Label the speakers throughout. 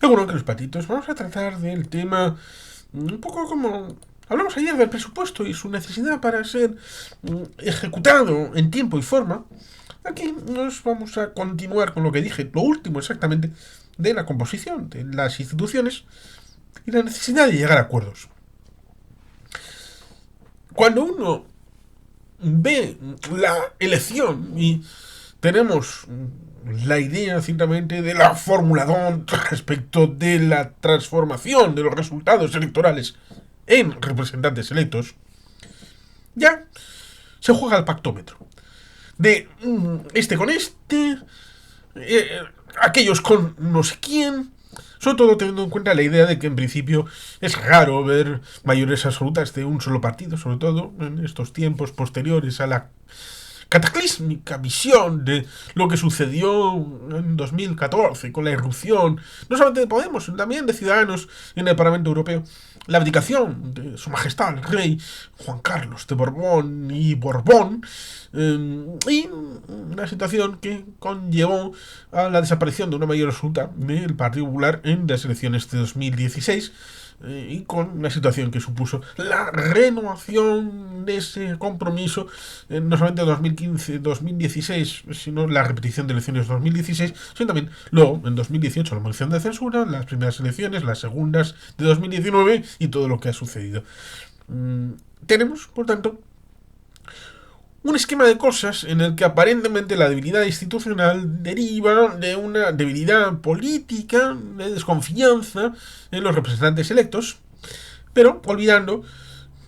Speaker 1: Seguro que los patitos vamos a tratar del tema un poco como hablamos ayer del presupuesto y su necesidad para ser ejecutado en tiempo y forma. Aquí nos vamos a continuar con lo que dije, lo último exactamente, de la composición de las instituciones y la necesidad de llegar a acuerdos. Cuando uno ve la elección y tenemos la idea ciertamente de la Fórmula 2 respecto de la transformación de los resultados electorales en representantes electos, ya se juega al pactómetro. De este con este, aquellos con no sé quién, sobre todo teniendo en cuenta la idea de que en principio es raro ver mayorías absolutas de un solo partido, sobre todo en estos tiempos posteriores a la cataclísmica visión de lo que sucedió en 2014 con la irrupción, no solamente de Podemos, sino también de Ciudadanos en el Parlamento Europeo, la abdicación de Su Majestad el Rey Juan Carlos de Borbón y Borbón, y una situación que conllevó a la desaparición de una mayoría absoluta del Partido Popular en las elecciones de 2016, y con una situación que supuso la renovación de ese compromiso, no solamente en 2015-2016, sino la repetición de elecciones de 2016, sino también luego en 2018 la moción de censura, las primeras elecciones, las segundas de 2019 y todo lo que ha sucedido. Tenemos, por tanto, un esquema de cosas en el que aparentemente la debilidad institucional deriva de una debilidad política, de desconfianza en los representantes electos, pero olvidando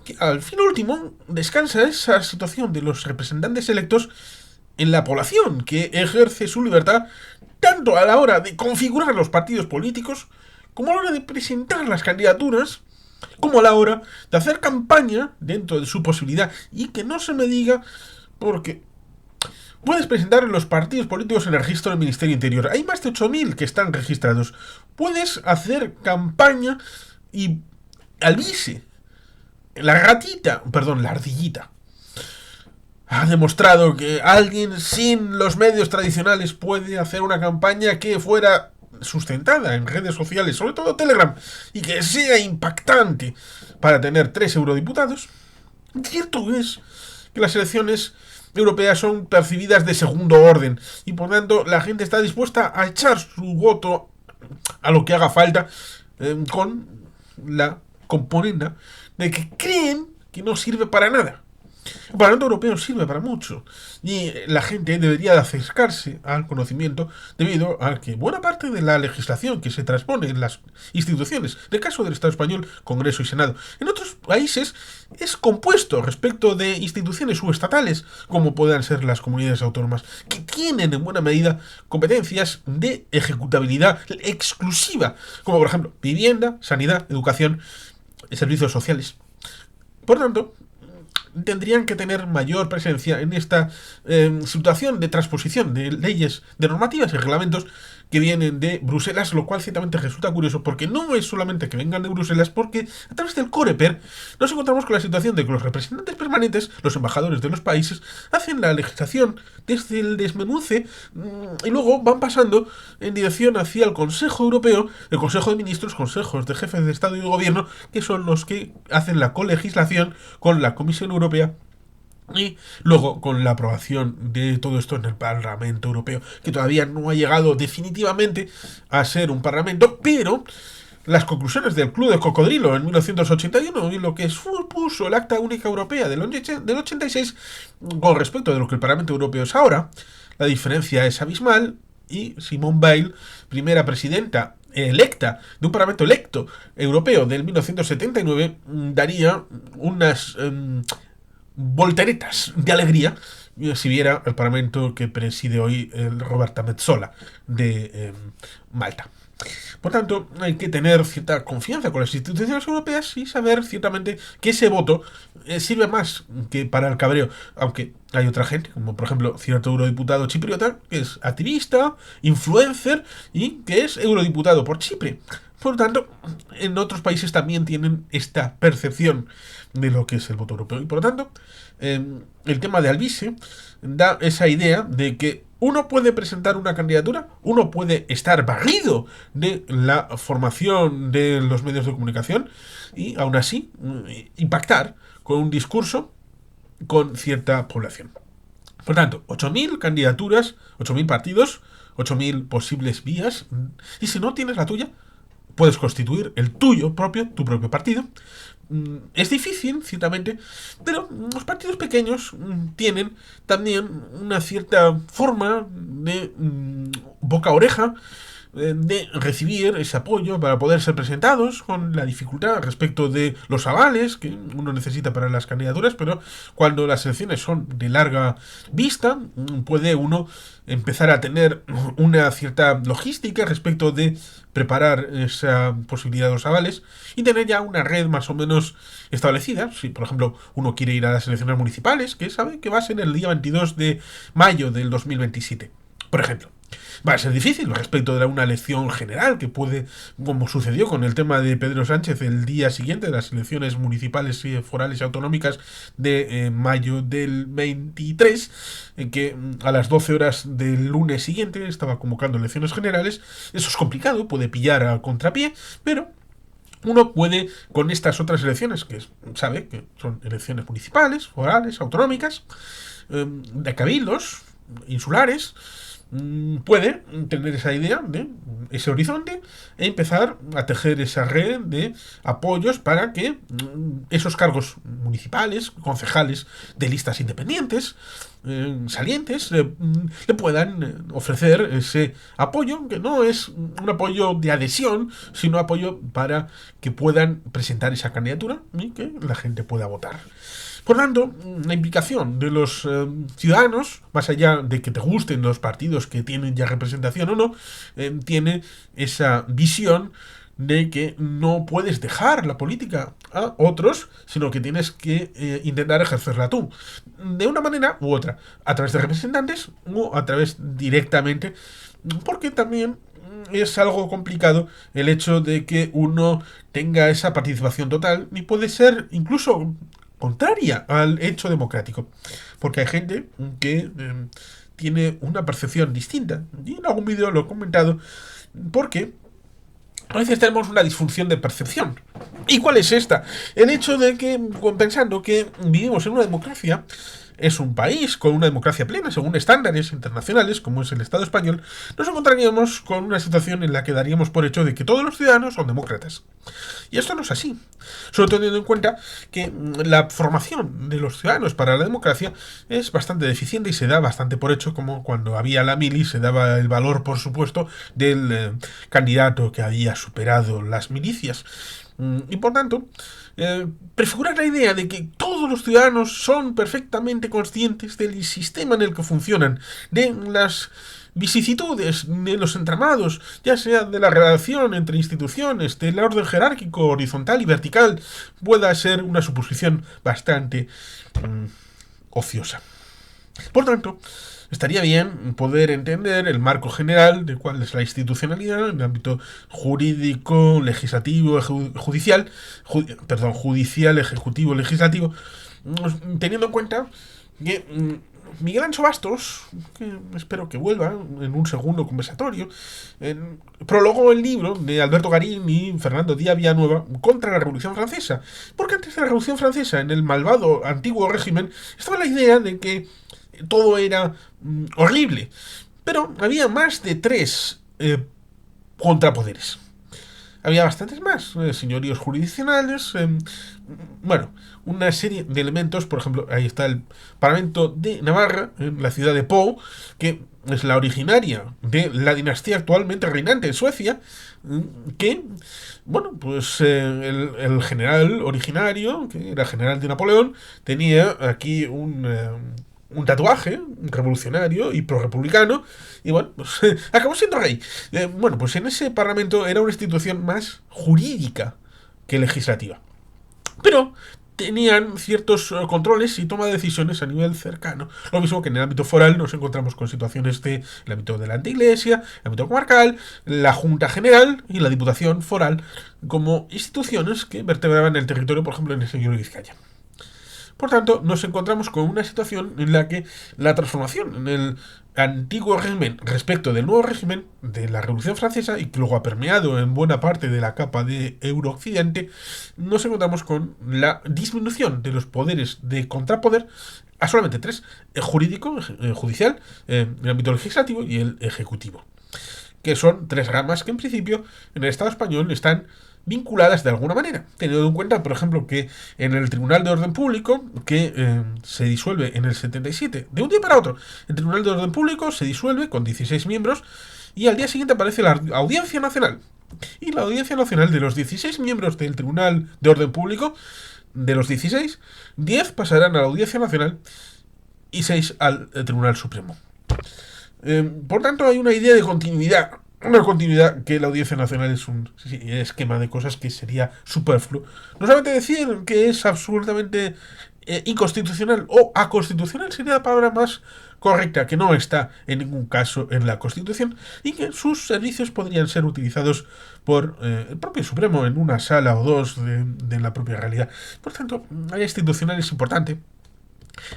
Speaker 1: que al fin último descansa esa situación de los representantes electos en la población, que ejerce su libertad tanto a la hora de configurar los partidos políticos, como a la hora de presentar las candidaturas, como a la hora de hacer campaña dentro de su posibilidad. Y que no se me diga, porque puedes presentar los partidos políticos en el registro del Ministerio Interior. Hay más de 8.000 que están registrados. Puedes hacer campaña y Alvise, la ardillita, ha demostrado que alguien sin los medios tradicionales puede hacer una campaña que fuera sustentada en redes sociales, sobre todo Telegram, y que sea impactante para tener 3 eurodiputados. Cierto es que las elecciones europeas son percibidas de segundo orden y por tanto la gente está dispuesta a echar su voto a lo que haga falta, con la componenda de que creen que no sirve para nada. El Parlamento Europeo sirve para mucho y la gente debería de acercarse al conocimiento debido a que buena parte de la legislación que se transpone en las instituciones, en el caso del Estado español, Congreso y Senado, en otros países es compuesto respecto de instituciones subestatales, como puedan ser las comunidades autónomas, que tienen en buena medida competencias de ejecutabilidad exclusiva, como por ejemplo vivienda, sanidad, educación y servicios sociales. Por tanto, tendrían que tener mayor presencia en esta situación de transposición de leyes, de normativas y reglamentos que vienen de Bruselas, lo cual ciertamente resulta curioso porque no es solamente que vengan de Bruselas, porque a través del Coreper nos encontramos con la situación de que los representantes permanentes, los embajadores de los países, hacen la legislación desde el desmenuce, y luego van pasando en dirección hacia el Consejo Europeo, el Consejo de Ministros, consejos de jefes de Estado y de Gobierno, que son los que hacen la colegislación con la Comisión Europea y luego con la aprobación de todo esto en el Parlamento Europeo, que todavía no ha llegado definitivamente a ser un parlamento, pero las conclusiones del Club de Cocodrilo en 1981 y lo que supuso el Acta Única Europea del 86 con respecto de lo que el Parlamento Europeo es ahora, la diferencia es abismal y Simone Veil, primera presidenta electa de un Parlamento electo europeo del 1979, daría unas volteretas de alegría si viera el Parlamento que preside hoy el Roberta Metsola de Malta. Por tanto, hay que tener cierta confianza con las instituciones europeas y saber ciertamente que ese voto sirve más que para el cabreo, aunque hay otra gente, como por ejemplo cierto eurodiputado chipriota, que es activista, influencer y que es eurodiputado por Chipre. Por tanto, en otros países también tienen esta percepción de lo que es el voto europeo. Y por lo tanto, el tema de Alvise da esa idea de que uno puede presentar una candidatura, uno puede estar barrido de la formación de los medios de comunicación y aún así impactar con un discurso con cierta población. Por tanto, 8.000 candidaturas, 8.000 partidos, 8.000 posibles vías, y si no tienes la tuya, puedes constituir el tuyo propio, tu propio partido. Es difícil, ciertamente, pero los partidos pequeños tienen también una cierta forma de boca a oreja, de recibir ese apoyo para poder ser presentados, con la dificultad respecto de los avales que uno necesita para las candidaturas, pero cuando las elecciones son de larga vista, puede uno empezar a tener una cierta logística respecto de preparar esa posibilidad de los avales y tener ya una red más o menos establecida. Si, por ejemplo, uno quiere ir a las elecciones municipales, que sabe que va a ser el día 22 de mayo del 2027, por ejemplo. Va a ser difícil respecto de una elección general que puede, como sucedió con el tema de Pedro Sánchez el día siguiente de las elecciones municipales, forales y autonómicas de mayo del 23, en que a las 12 horas del lunes siguiente estaba convocando elecciones generales. Eso es complicado, puede pillar a contrapié, pero uno puede, con estas otras elecciones, que sabe que son elecciones municipales, forales, autonómicas, de cabildos, insulares, puede tener esa idea de ese horizonte e empezar a tejer esa red de apoyos para que esos cargos municipales, concejales de listas independientes, salientes, le puedan ofrecer ese apoyo, que no es un apoyo de adhesión, sino apoyo para que puedan presentar esa candidatura y que la gente pueda votar. Por tanto, la implicación de los ciudadanos, más allá de que te gusten los partidos que tienen ya representación o no, tiene esa visión de que no puedes dejar la política a otros, sino que tienes que intentar ejercerla tú, de una manera u otra, a través de representantes o a través directamente, porque también es algo complicado el hecho de que uno tenga esa participación total y puede ser incluso contraria al hecho democrático, porque hay gente que tiene una percepción distinta, y en algún vídeo lo he comentado, porque a veces tenemos una disfunción de percepción. ¿Y cuál es esta? El hecho de que, pensando que vivimos en una democracia, es un país con una democracia plena, según estándares internacionales, como es el Estado español, nos encontraríamos con una situación en la que daríamos por hecho de que todos los ciudadanos son demócratas. Y esto no es así. Solo teniendo en cuenta que la formación de los ciudadanos para la democracia es bastante deficiente y se da bastante por hecho, como cuando había la mili se daba el valor, por supuesto, del candidato que había superado las milicias. Y por tanto, prefigurar la idea de que todos los ciudadanos son perfectamente conscientes del sistema en el que funcionan, de las vicisitudes, de los entramados, ya sea de la relación entre instituciones, del orden jerárquico, horizontal y vertical, pueda ser una suposición bastante ociosa. Por tanto, estaría bien poder entender el marco general de cuál es la institucionalidad en el ámbito jurídico, legislativo, judicial, ejecutivo, legislativo, teniendo en cuenta que Miguel Ancho Bastos, que espero que vuelva en un segundo conversatorio, prologó el libro de Alberto Garín y Fernando Díaz Villanueva contra la Revolución Francesa, porque antes de la Revolución Francesa, en el malvado antiguo régimen, estaba la idea de que todo era horrible, pero había más de 3 contrapoderes. Había bastantes más, señoríos jurisdiccionales, una serie de elementos. Por ejemplo, ahí está el Parlamento de Navarra, en la ciudad de Pau, que es la originaria de la dinastía actualmente reinante en Suecia, que, el general originario, que era general de Napoleón, tenía aquí un tatuaje revolucionario y pro-republicano, y acabó siendo rey. En ese parlamento era una institución más jurídica que legislativa, pero tenían ciertos controles y toma de decisiones a nivel cercano. Lo mismo que en el ámbito foral nos encontramos con situaciones del ámbito de la anteiglesia, el ámbito comarcal, la Junta General y la Diputación Foral como instituciones que vertebraban el territorio, por ejemplo, en el Señorío de Vizcaya. Por tanto, nos encontramos con una situación en la que la transformación en el antiguo régimen respecto del nuevo régimen de la Revolución Francesa, y que luego ha permeado en buena parte de la capa de Euro-Occidente, nos encontramos con la disminución de los poderes de contrapoder a solamente tres: el jurídico, judicial, el ámbito legislativo y el ejecutivo, que son tres ramas que en principio en el Estado español están vinculadas de alguna manera, teniendo en cuenta, por ejemplo, que en el Tribunal de Orden Público, que se disuelve en el 77, de un día para otro, el Tribunal de Orden Público se disuelve con 16 miembros y al día siguiente aparece la Audiencia Nacional. Y la Audiencia Nacional, de los 16 miembros del Tribunal de Orden Público, de los 16, 10 pasarán a la Audiencia Nacional y 6 al Tribunal Supremo. Por tanto, hay una idea de continuidad. Una continuidad que la Audiencia Nacional es un esquema de cosas que sería superfluo. No solamente decir que es absolutamente inconstitucional o aconstitucional, sería la palabra más correcta, que no está en ningún caso en la Constitución y que sus servicios podrían ser utilizados por el propio Supremo en una sala o dos de la propia realidad. Por tanto, la institucional es importante.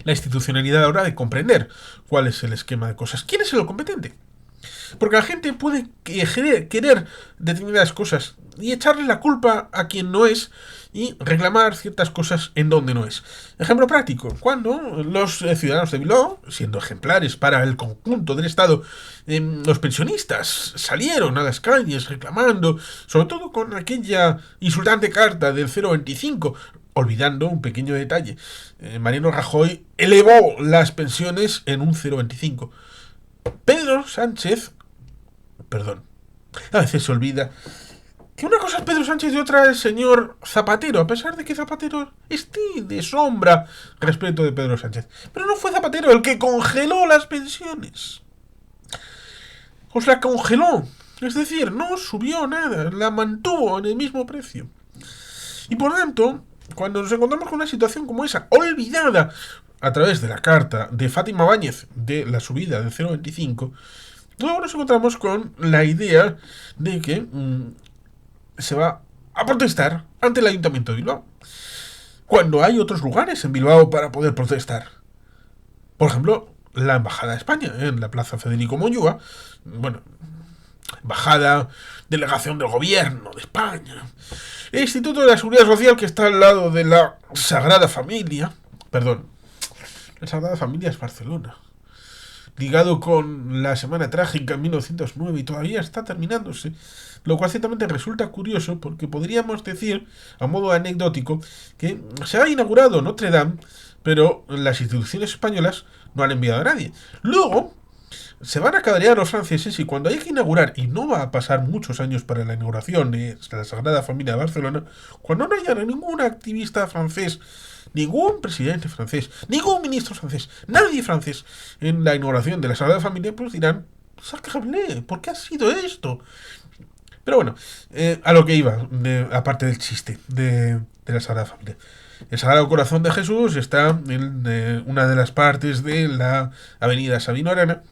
Speaker 1: La institucionalidad ahora de comprender cuál es el esquema de cosas. ¿Quién es el competente? Porque la gente puede querer determinadas cosas y echarle la culpa a quien no es y reclamar ciertas cosas en donde no es. Ejemplo práctico: cuando los ciudadanos de Bilbao, siendo ejemplares para el conjunto del Estado, los pensionistas salieron a las calles reclamando, sobre todo con aquella insultante carta del 0,25, olvidando un pequeño detalle: Mariano Rajoy elevó las pensiones en un 0,25. Pedro Sánchez, perdón, a veces se olvida que una cosa es Pedro Sánchez y otra es el señor Zapatero, a pesar de que Zapatero esté de sombra respecto de Pedro Sánchez. Pero no fue Zapatero el que congeló las pensiones. Os la congeló. Es decir, no subió nada, la mantuvo en el mismo precio. Y por tanto, cuando nos encontramos con una situación como esa, olvidada a través de la carta de Fátima Báñez de la subida del 0,25, luego nos encontramos con la idea de que se va a protestar ante el Ayuntamiento de Bilbao, cuando hay otros lugares en Bilbao para poder protestar. Por ejemplo, la Embajada de España en la Plaza Federico Moyúa, bueno, embajada, delegación del gobierno de España, el Instituto de la Seguridad Social, que está al lado de la Sagrada Familia, perdón, la Sagrada Familia es Barcelona, ligado con la Semana Trágica en 1909 y todavía está terminándose, lo cual ciertamente resulta curioso porque podríamos decir, a modo anecdótico, que se ha inaugurado Notre Dame, pero las instituciones españolas no han enviado a nadie. Luego se van a cabrear los franceses y cuando hay que inaugurar, y no va a pasar muchos años para la inauguración de la Sagrada Familia de Barcelona, cuando no haya ningún activista francés, ningún presidente francés, ningún ministro francés, nadie francés en la inauguración de la Sagrada Familia, pues dirán: ¡sacre! ¿Por qué ha sido esto? Pero bueno, a lo que iba, aparte del chiste de la Sagrada Familia. El Sagrado Corazón de Jesús está en una de las partes de la avenida Sabino Arana,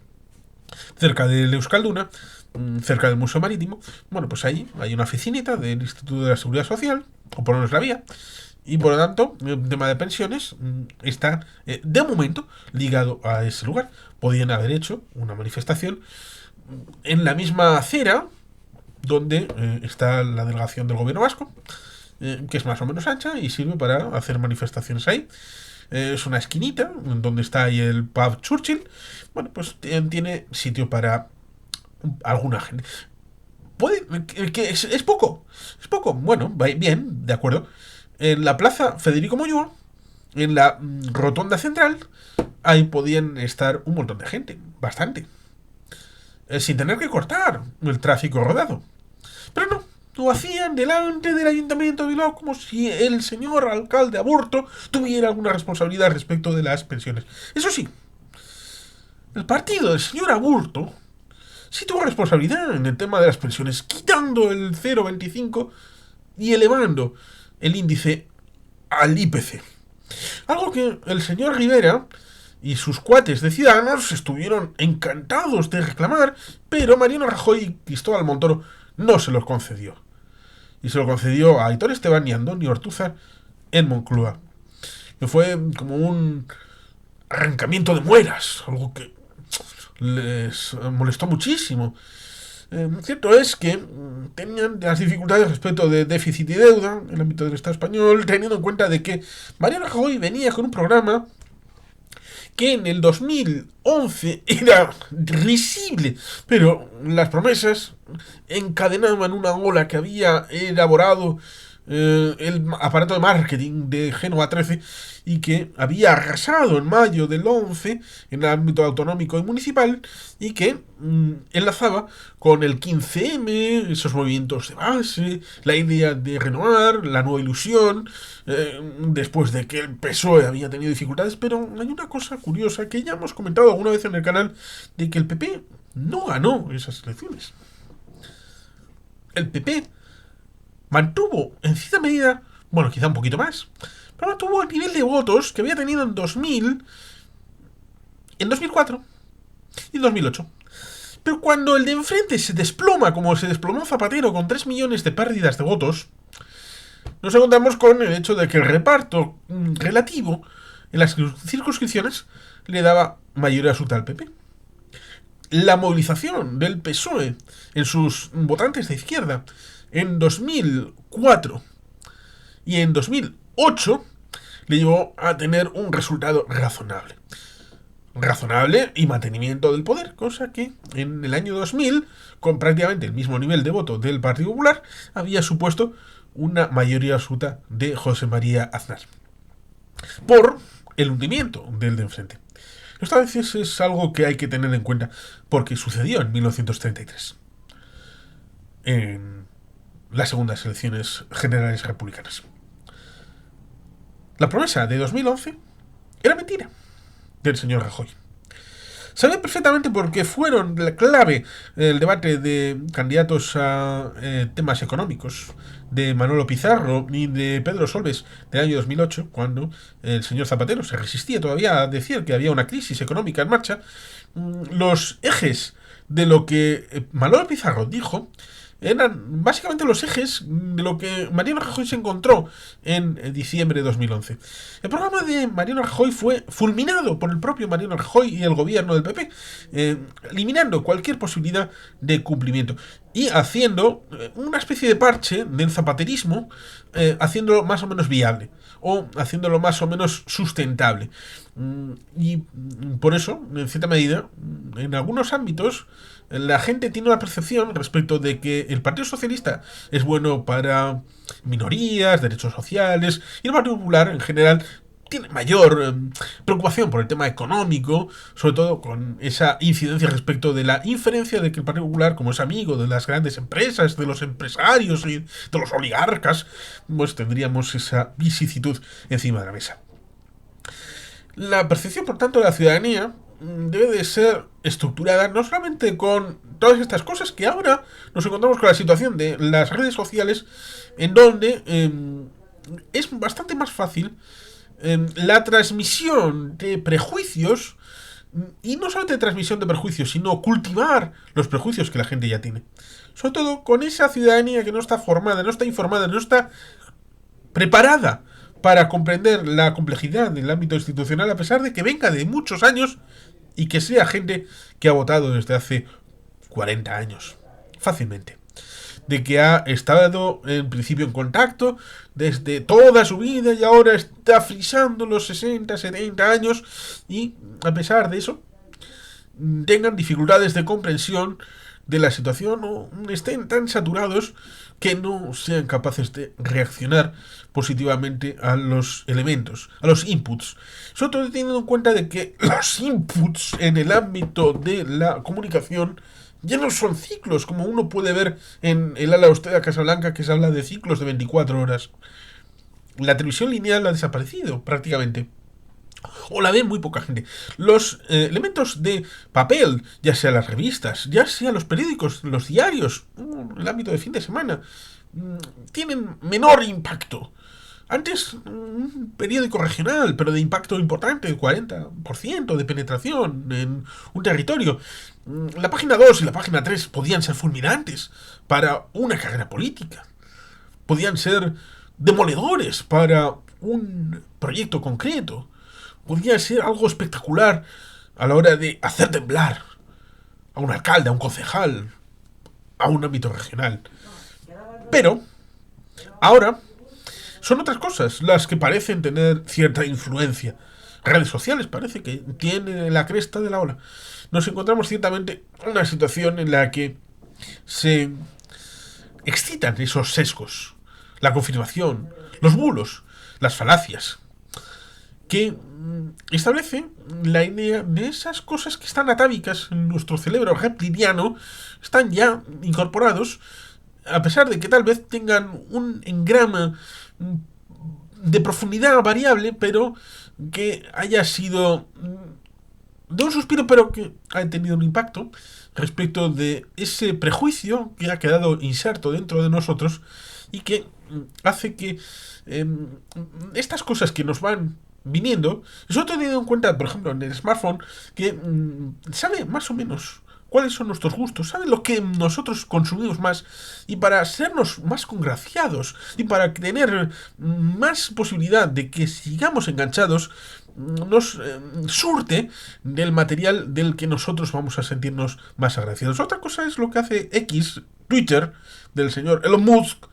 Speaker 1: cerca del Euskalduna, cerca del Museo Marítimo. Bueno, pues ahí hay una oficinita del Instituto de la Seguridad Social, o por lo menos la vía, y por lo tanto, el tema de pensiones está, de momento, ligado a ese lugar. Podían haber hecho una manifestación en la misma acera donde está la delegación del gobierno vasco, que es más o menos ancha y sirve para hacer manifestaciones ahí. Es una esquinita donde está ahí el pub Churchill. Bueno, pues tiene sitio para alguna gente. Que es poco. Es poco. Bueno, bien, de acuerdo. En la plaza Federico Moyúa, en la rotonda central, ahí podían estar un montón de gente. Bastante. Sin tener que cortar el tráfico rodado. Pero no, lo hacían delante del Ayuntamiento de Bilbao como si el señor alcalde Aburto tuviera alguna responsabilidad respecto de las pensiones. Eso sí, el partido del señor Aburto sí tuvo responsabilidad en el tema de las pensiones, quitando el 0,25 y elevando el índice al IPC. Algo que el señor Rivera y sus cuates de Ciudadanos estuvieron encantados de reclamar, pero Mariano Rajoy y Cristóbal Montoro no se los concedió. Y se lo concedió a Aitor Esteban y Andoni Ortúzar en Moncloa. que fue como un arrancamiento de muelas, algo que les molestó muchísimo. Cierto es que tenían las dificultades respecto de déficit y deuda en el ámbito del Estado español, teniendo en cuenta de que Mariano Rajoy venía con un programa que en el 2011 era risible, pero las promesas encadenaban una ola que había elaborado el aparato de marketing de Génova 13 y que había arrasado en mayo del 11 en el ámbito autonómico y municipal y que enlazaba con el 15M, esos movimientos de base, la idea de renovar, la nueva ilusión, después de que el PSOE había tenido dificultades, pero hay una cosa curiosa que ya hemos comentado alguna vez en el canal, de que el PP no ganó esas elecciones. El PP mantuvo, en cierta medida, bueno, quizá un poquito más, pero mantuvo el nivel de votos que había tenido en 2000, en 2004 y en 2008. Pero cuando el de enfrente se desploma, como se desplomó Zapatero, con 3 millones de pérdidas de votos, nos encontramos con el hecho de que el reparto relativo en las circunscripciones le daba mayoría absoluta al PP. La movilización del PSOE en sus votantes de izquierda en 2004 y en 2008 le llevó a tener un resultado razonable. Razonable y mantenimiento del poder, cosa que en el año 2000, con prácticamente el mismo nivel de voto del Partido Popular, había supuesto una mayoría absoluta de José María Aznar. Por el hundimiento del de enfrente. Esto a veces es algo que hay que tener en cuenta, porque sucedió en 1933. En las segundas elecciones generales republicanas. La promesa de 2011 era mentira del señor Rajoy. Sabía perfectamente porque fueron la clave el debate de candidatos a temas económicos de Manolo Pizarro y de Pedro Solbes del año 2008, cuando el señor Zapatero se resistía todavía a decir que había una crisis económica en marcha. Los ejes de lo que Manolo Pizarro dijo eran básicamente los ejes de lo que Mariano Rajoy se encontró en diciembre de 2011. El programa de Mariano Rajoy fue fulminado por el propio Mariano Rajoy y el gobierno del PP, eliminando cualquier posibilidad de cumplimiento y haciendo una especie de parche del zapaterismo, haciéndolo más o menos viable o haciéndolo más o menos sustentable. Y por eso, en cierta medida, en algunos ámbitos, la gente tiene una percepción respecto de que el Partido Socialista es bueno para minorías, derechos sociales, y el Partido Popular en general tiene mayor preocupación por el tema económico, sobre todo con esa incidencia respecto de la inferencia de que el Partido Popular, como es amigo de las grandes empresas, de los empresarios y de los oligarcas, pues tendríamos esa vicisitud encima de la mesa. La percepción, por tanto, de la ciudadanía debe de ser estructurada no solamente con todas estas cosas, que ahora nos encontramos con la situación de las redes sociales, en donde es bastante más fácil la transmisión de prejuicios, y no solamente transmisión de prejuicios, sino cultivar los prejuicios que la gente ya tiene. Sobre todo con esa ciudadanía que no está formada, no está informada, no está preparada para comprender la complejidad del ámbito institucional, a pesar de que venga de muchos años y que sea gente que ha votado desde hace 40 años, fácilmente. De que ha estado en principio en contacto desde toda su vida y ahora está frisando los 60, 70 años y a pesar de eso tengan dificultades de comprensión de la situación o estén tan saturados que no sean capaces de reaccionar positivamente a los elementos, a los inputs. Sobre todo teniendo en cuenta de que los inputs en el ámbito de la comunicación ya no son ciclos, como uno puede ver en el ala austera Casablanca, que se habla de ciclos de 24 horas. La televisión lineal ha desaparecido prácticamente. O la ve muy poca gente. Los elementos de papel, ya sea las revistas, ya sea los periódicos, los diarios, el ámbito de fin de semana, tienen menor impacto. Antes, un periódico regional, pero de impacto importante, el 40% de penetración en un territorio. La página 2 y la página 3 podían ser fulminantes para una carrera política. Podían ser demoledores para un proyecto concreto. Podría ser algo espectacular a la hora de hacer temblar a un alcalde, a un concejal, a un ámbito regional. Pero ahora son otras cosas las que parecen tener cierta influencia. Redes sociales parece que tienen la cresta de la ola. Nos encontramos ciertamente en una situación en la que se excitan esos sesgos, la confirmación, los bulos, las falacias, que establece la idea de esas cosas que están atávicas en nuestro cerebro reptiliano, están ya incorporados, a pesar de que tal vez tengan un engrama de profundidad variable, pero que haya sido de un suspiro, pero que ha tenido un impacto respecto de ese prejuicio que ha quedado inserto dentro de nosotros y que hace que estas cosas que nos van viniendo, sobre todo teniendo en cuenta, por ejemplo, en el smartphone, que sabe más o menos cuáles son nuestros gustos, sabe lo que nosotros consumimos más, y para sernos más congraciados y para tener más posibilidad de que sigamos enganchados, nos surte del material del que nosotros vamos a sentirnos más agraciados. Otra cosa es lo que hace X, Twitter, del señor Elon Musk,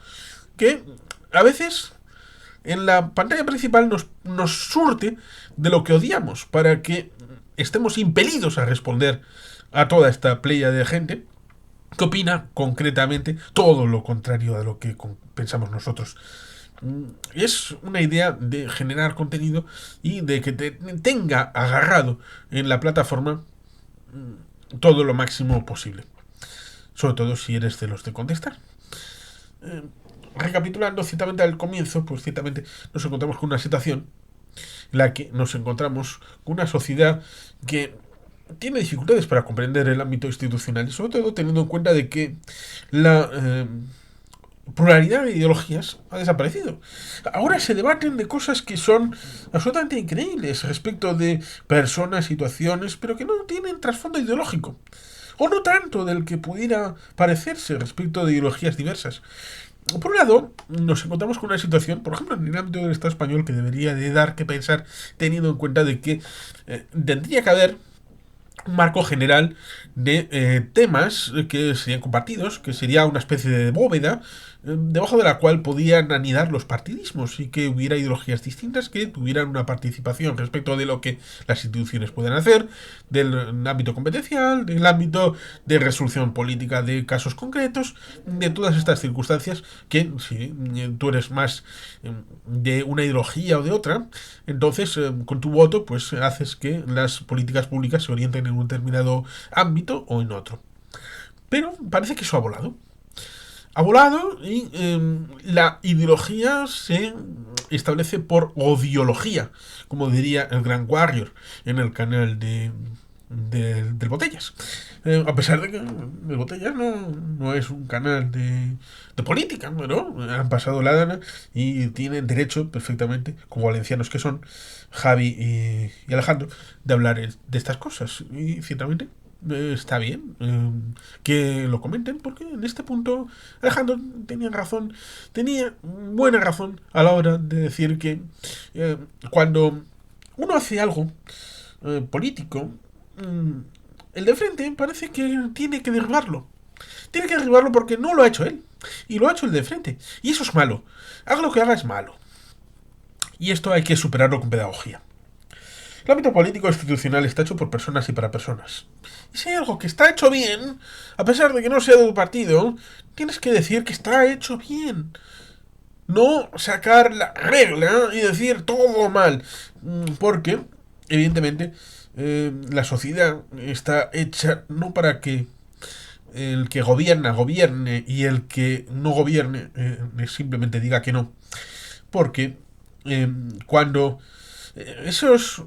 Speaker 1: que a veces en la pantalla principal nos surte de lo que odiamos para que estemos impelidos a responder a toda esta playa de gente que opina concretamente todo lo contrario a lo que pensamos nosotros. Es una idea de generar contenido y de que te tenga agarrado en la plataforma todo lo máximo posible. Sobre todo si eres de los de contestar. Recapitulando ciertamente al comienzo, pues ciertamente nos encontramos con una situación en la que nos encontramos con una sociedad que tiene dificultades para comprender el ámbito institucional, y sobre todo teniendo en cuenta de que la pluralidad de ideologías ha desaparecido. Ahora se debaten de cosas que son absolutamente increíbles respecto de personas, situaciones, pero que no tienen trasfondo ideológico. O no tanto del que pudiera parecerse respecto de ideologías diversas. Por un lado, nos encontramos con una situación, por ejemplo, en el ámbito del Estado español, que debería de dar que pensar, teniendo en cuenta de que tendría que haber un marco general de temas que serían compartidos, que sería una especie de bóveda debajo de la cual podían anidar los partidismos y que hubiera ideologías distintas que tuvieran una participación respecto de lo que las instituciones pueden hacer, del ámbito competencial, del ámbito de resolución política de casos concretos, de todas estas circunstancias que si tú eres más de una ideología o de otra, entonces con tu voto pues haces que las políticas públicas se orienten en un determinado ámbito o en otro. Pero parece que eso ha volado. Ha volado y la ideología se establece por odiología, como diría el Gran Warrior en el canal del Botellas. A pesar de que el Botellas no es un canal de política, pero han pasado la dana y tienen derecho perfectamente, como valencianos que son, Javi y Alejandro, de hablar de estas cosas. Y ciertamente está bien que lo comenten, porque en este punto Alejandro tenía buena razón a la hora de decir que cuando uno hace algo político, el de frente parece que tiene que derribarlo. Tiene que derribarlo porque no lo ha hecho él, y lo ha hecho el de frente. Y eso es malo. Haga lo que haga, es malo. Y esto hay que superarlo con pedagogía. El ámbito político institucional está hecho por personas y para personas. Y si hay algo que está hecho bien, a pesar de que no sea de tu partido, tienes que decir que está hecho bien. No sacar la regla y decir todo mal. Porque, evidentemente, la sociedad está hecha no para que el que gobierna gobierne y el que no gobierne simplemente diga que no. Porque cuando eso es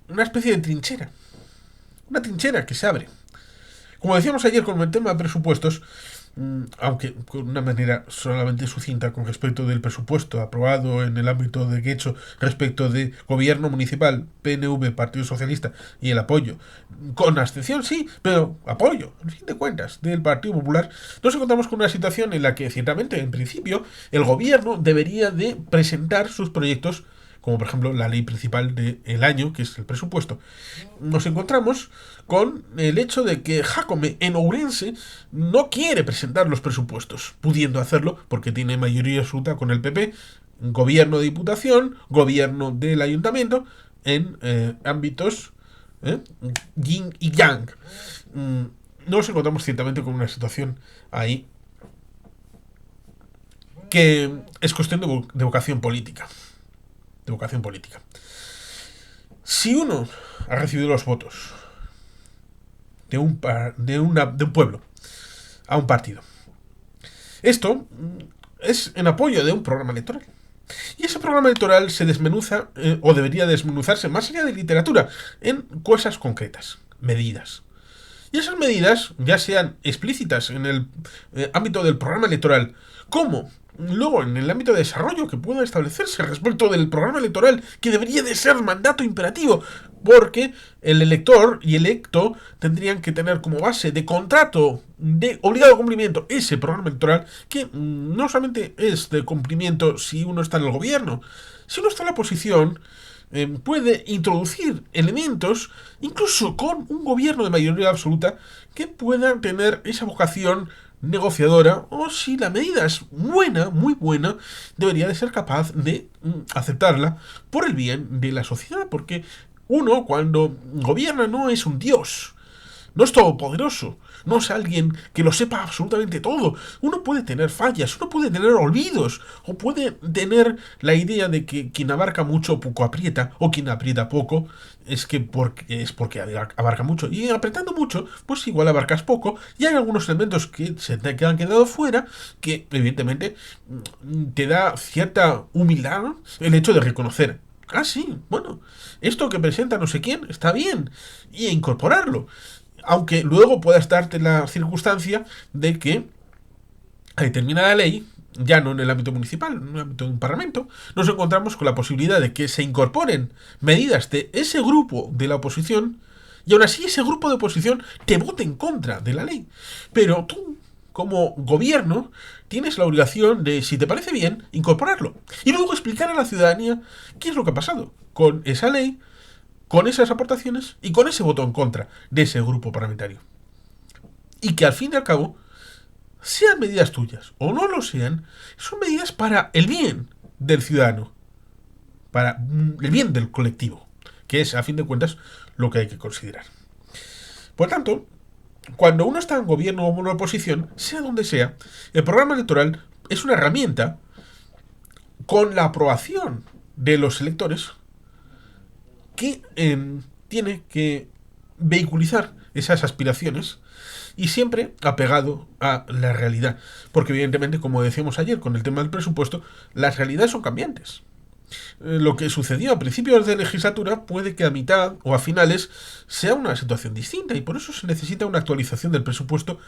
Speaker 1: una especie de trinchera. Una trinchera que se abre. Como decíamos ayer con el tema de presupuestos, aunque con una manera solamente sucinta con respecto del presupuesto aprobado en el ámbito de Guecho respecto de gobierno municipal, PNV, Partido Socialista y el apoyo, con abstención sí, pero apoyo, en fin de cuentas, del Partido Popular, nos encontramos con una situación en la que ciertamente, en principio, el gobierno debería de presentar sus proyectos como por ejemplo la ley principal del año, que es el presupuesto. Nos encontramos con el hecho de que Jácome en Ourense no quiere presentar los presupuestos, pudiendo hacerlo porque tiene mayoría absoluta con el PP, gobierno de diputación, gobierno del ayuntamiento, en ámbitos yin y yang. Nos encontramos ciertamente con una situación ahí que es cuestión de vocación política. De vocación política. Si uno ha recibido los votos de un pueblo a un partido, esto es en apoyo de un programa electoral. Y ese programa electoral se desmenuza, o debería desmenuzarse más allá de literatura, en cosas concretas, medidas. Y esas medidas, ya sean explícitas en el ámbito del programa electoral, como luego en el ámbito de desarrollo que pueda establecerse respecto del programa electoral, que debería de ser mandato imperativo, porque el elector y electo tendrían que tener como base de contrato de obligado cumplimiento ese programa electoral, que no solamente es de cumplimiento si uno está en el gobierno, si uno está en la oposición, puede introducir elementos, incluso con un gobierno de mayoría absoluta, que puedan tener esa vocación negociadora, o si la medida es buena, muy buena, debería de ser capaz de aceptarla por el bien de la sociedad, porque uno cuando gobierna no es un dios, no es todopoderoso, no es alguien que lo sepa absolutamente todo. Uno puede tener fallas, uno puede tener olvidos, o puede tener la idea de que quien abarca mucho poco aprieta, o quien aprieta poco es porque abarca mucho. Y apretando mucho, pues igual abarcas poco, y hay algunos elementos que se te han quedado fuera, que evidentemente te da cierta humildad el hecho de reconocer. Ah, sí, bueno, esto que presenta no sé quién está bien, y incorporarlo. Aunque luego pueda estarte la circunstancia de que a determinada ley, ya no en el ámbito municipal, en el ámbito de un parlamento, nos encontramos con la posibilidad de que se incorporen medidas de ese grupo de la oposición y aún así ese grupo de oposición te vote en contra de la ley. Pero tú, como gobierno, tienes la obligación de, si te parece bien, incorporarlo. Y luego explicar a la ciudadanía qué es lo que ha pasado con esa ley, con esas aportaciones y con ese voto en contra de ese grupo parlamentario. Y que al fin y al cabo, sean medidas tuyas o no lo sean, son medidas para el bien del ciudadano, para el bien del colectivo, que es a fin de cuentas lo que hay que considerar. Por tanto, cuando uno está en gobierno o en oposición, sea donde sea, el programa electoral es una herramienta con la aprobación de los electores que tiene que vehiculizar esas aspiraciones y siempre apegado a la realidad. Porque evidentemente, como decíamos ayer con el tema del presupuesto, las realidades son cambiantes. Lo que sucedió a principios de legislatura puede que a mitad o a finales sea una situación distinta y por eso se necesita una actualización del presupuesto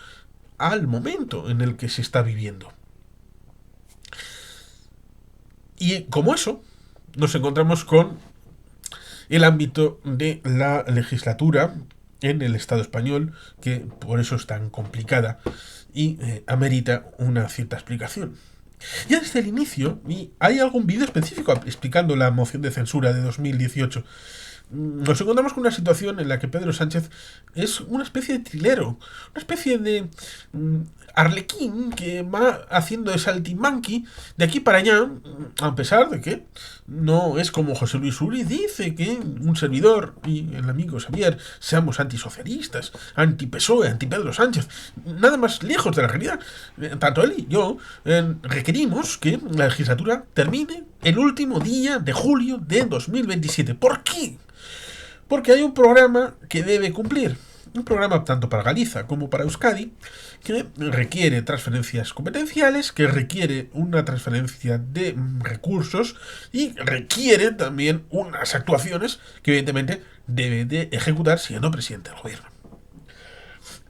Speaker 1: al momento en el que se está viviendo. Y como eso, nos encontramos con el ámbito de la legislatura en el Estado español, que por eso es tan complicada y amerita una cierta explicación. Ya desde el inicio, y hay algún vídeo específico explicando la moción de censura de 2018, nos encontramos con una situación en la que Pedro Sánchez es una especie de trilero, una especie de arlequín que va haciendo de saltimbanqui de aquí para allá, a pesar de que no es como José Luis Uri dice, que un servidor y el amigo Xavier seamos antisocialistas, anti-PSOE, anti-Pedro Sánchez, nada más lejos de la realidad. Tanto él y yo requerimos que la legislatura termine el último día de julio de 2027. ¿Por qué? Porque hay un programa que debe cumplir. Un programa tanto para Galicia como para Euskadi que requiere transferencias competenciales, que requiere una transferencia de recursos y requiere también unas actuaciones que evidentemente debe de ejecutar siendo presidente del gobierno.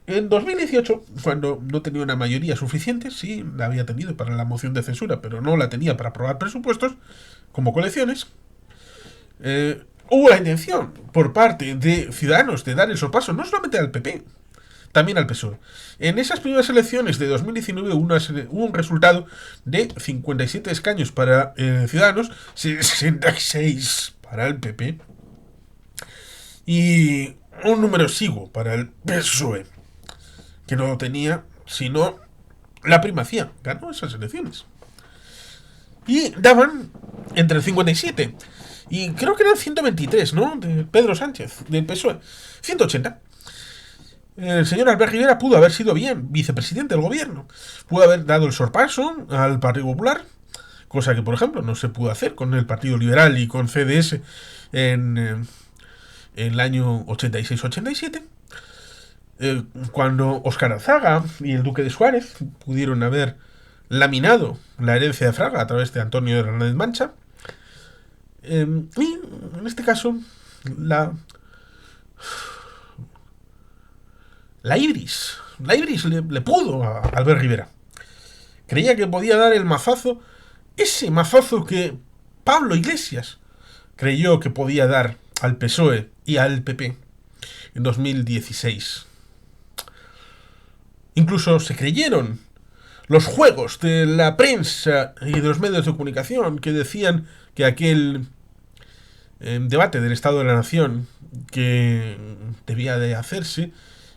Speaker 1: En 2018, cuando no tenía una mayoría suficiente, sí la había tenido para la moción de censura, pero no la tenía para aprobar presupuestos, como colecciones, hubo la intención por parte de Ciudadanos de dar el sorpaso no solamente al PP, también al PSOE. En esas primeras elecciones de 2019 hubo un resultado de 57 escaños para Ciudadanos, 66 para el PP y un número exiguo para el PSOE, que no tenía sino la primacía. Ganó esas elecciones. Y daban entre el 57 y creo que eran 123, ¿no? De Pedro Sánchez, del PSOE. 180. El señor Albert Rivera pudo haber sido bien vicepresidente del gobierno. Pudo haber dado el sorpaso al Partido Popular, cosa que, por ejemplo, no se pudo hacer con el Partido Liberal y con CDS en el año 86-87. Cuando Óscar Alzaga y el Duque de Suárez pudieron haber laminado la herencia de Fraga a través de Antonio Hernández Mancha. Y en este caso, la Ibris le pudo a Albert Rivera. Creía que podía dar el mazazo, ese mazazo que Pablo Iglesias creyó que podía dar al PSOE y al PP en 2016. Incluso se creyeron los juegos de la prensa y de los medios de comunicación que decían que aquel debate del Estado de la Nación que debía de hacerse,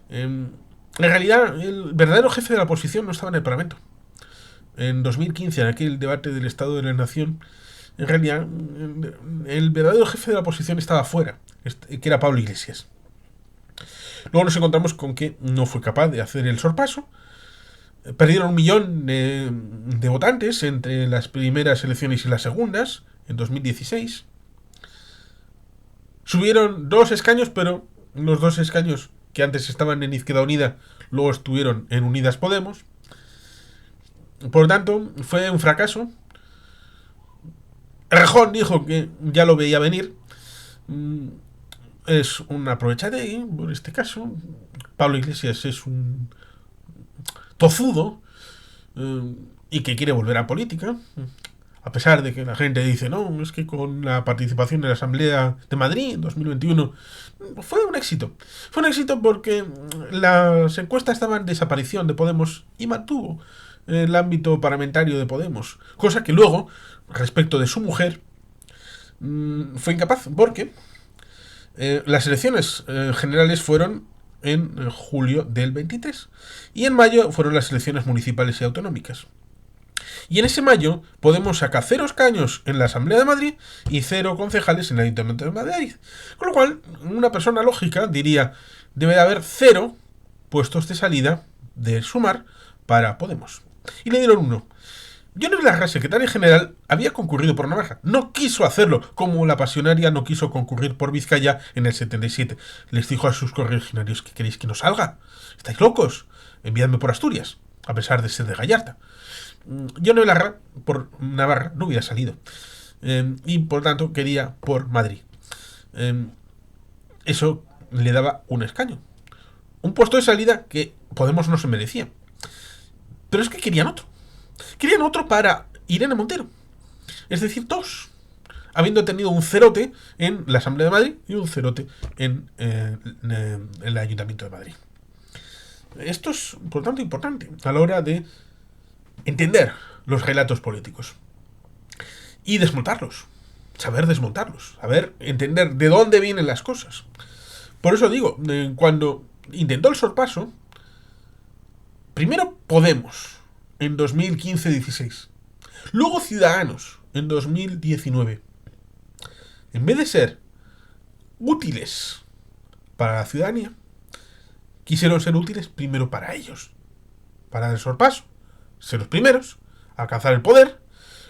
Speaker 1: en realidad el verdadero jefe de la oposición no estaba en el Parlamento. En 2015, en aquel debate del Estado de la Nación, en realidad el verdadero jefe de la oposición estaba fuera, que era Pablo Iglesias. Luego nos encontramos con que no fue capaz de hacer el sorpaso. Perdieron 1 millón de votantes entre las primeras elecciones y las segundas, en 2016. Subieron 2 escaños, pero los 2 escaños que antes estaban en Izquierda Unida, luego estuvieron en Unidas Podemos. Por lo tanto, fue un fracaso. Rejón dijo que ya lo veía venir. Es un aprovechador, por este caso. Pablo Iglesias es un tozudo y que quiere volver a política, a pesar de que la gente dice, no, es que con la participación en la Asamblea de Madrid en 2021 fue un éxito. Fue un éxito porque las encuestas estaban en desaparición de Podemos y mantuvo el ámbito parlamentario de Podemos, cosa que luego, respecto de su mujer, fue incapaz, porque las elecciones generales fueron en julio del 23 y en mayo fueron las elecciones municipales y autonómicas. Y en ese mayo Podemos saca 0 escaños en la Asamblea de Madrid y 0 concejales en el Ayuntamiento de Madrid. Con lo cual, una persona lógica diría, debe de haber 0 puestos de salida de Sumar para Podemos. Y le dieron 1. Yone Belarra, secretario general, había concurrido por Navarra. No quiso hacerlo, como la pasionaria no quiso concurrir por Vizcaya en el 77. Les dijo a sus correligionarios, ¿qué queréis que no salga? ¿Estáis locos? Enviadme por Asturias, a pesar de ser de Gallarta. Yone Belarra, por Navarra, no hubiera salido. Y por tanto quería por Madrid. Eso le daba un escaño. Un puesto de salida que Podemos no se merecía. Pero es que querían otro. Querían otro para Irene Montero. Es decir, 2. Habiendo tenido un cerote en la Asamblea de Madrid y un cerote en el Ayuntamiento de Madrid. Esto es, por tanto, importante a la hora de entender los relatos políticos. Y desmontarlos. Saber desmontarlos. Saber entender de dónde vienen las cosas. Por eso digo, cuando intentó el sorpaso, primero Podemos en 2015-16. Luego Ciudadanos en 2019. En vez de ser útiles para la ciudadanía, quisieron ser útiles primero para ellos. Para el sorpaso, ser los primeros, alcanzar el poder,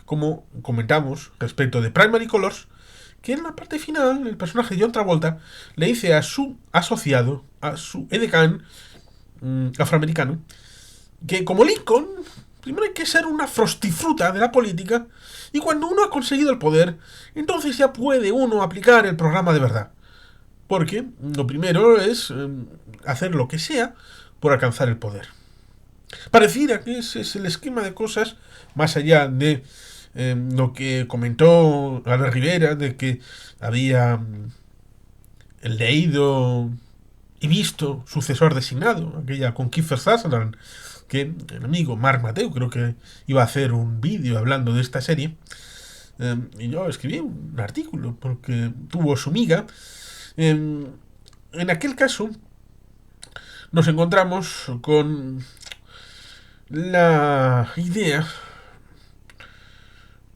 Speaker 1: como comentamos respecto de Primary Colors, que en la parte final el personaje de John Travolta le dice a su asociado, a su edecán afroamericano, que como Lincoln, primero hay que ser una frostifruta de la política, y cuando uno ha conseguido el poder, entonces ya puede uno aplicar el programa de verdad. Porque lo primero es hacer lo que sea por alcanzar el poder. Pareciera que ese es el esquema de cosas, más allá de lo que comentó Albert Rivera, de que había leído y visto sucesor designado, aquella con Kiefer Sutherland, que el amigo Marc Mateu creo que iba a hacer un vídeo hablando de esta serie, y yo escribí un artículo porque tuvo su miga. En aquel caso nos encontramos con la idea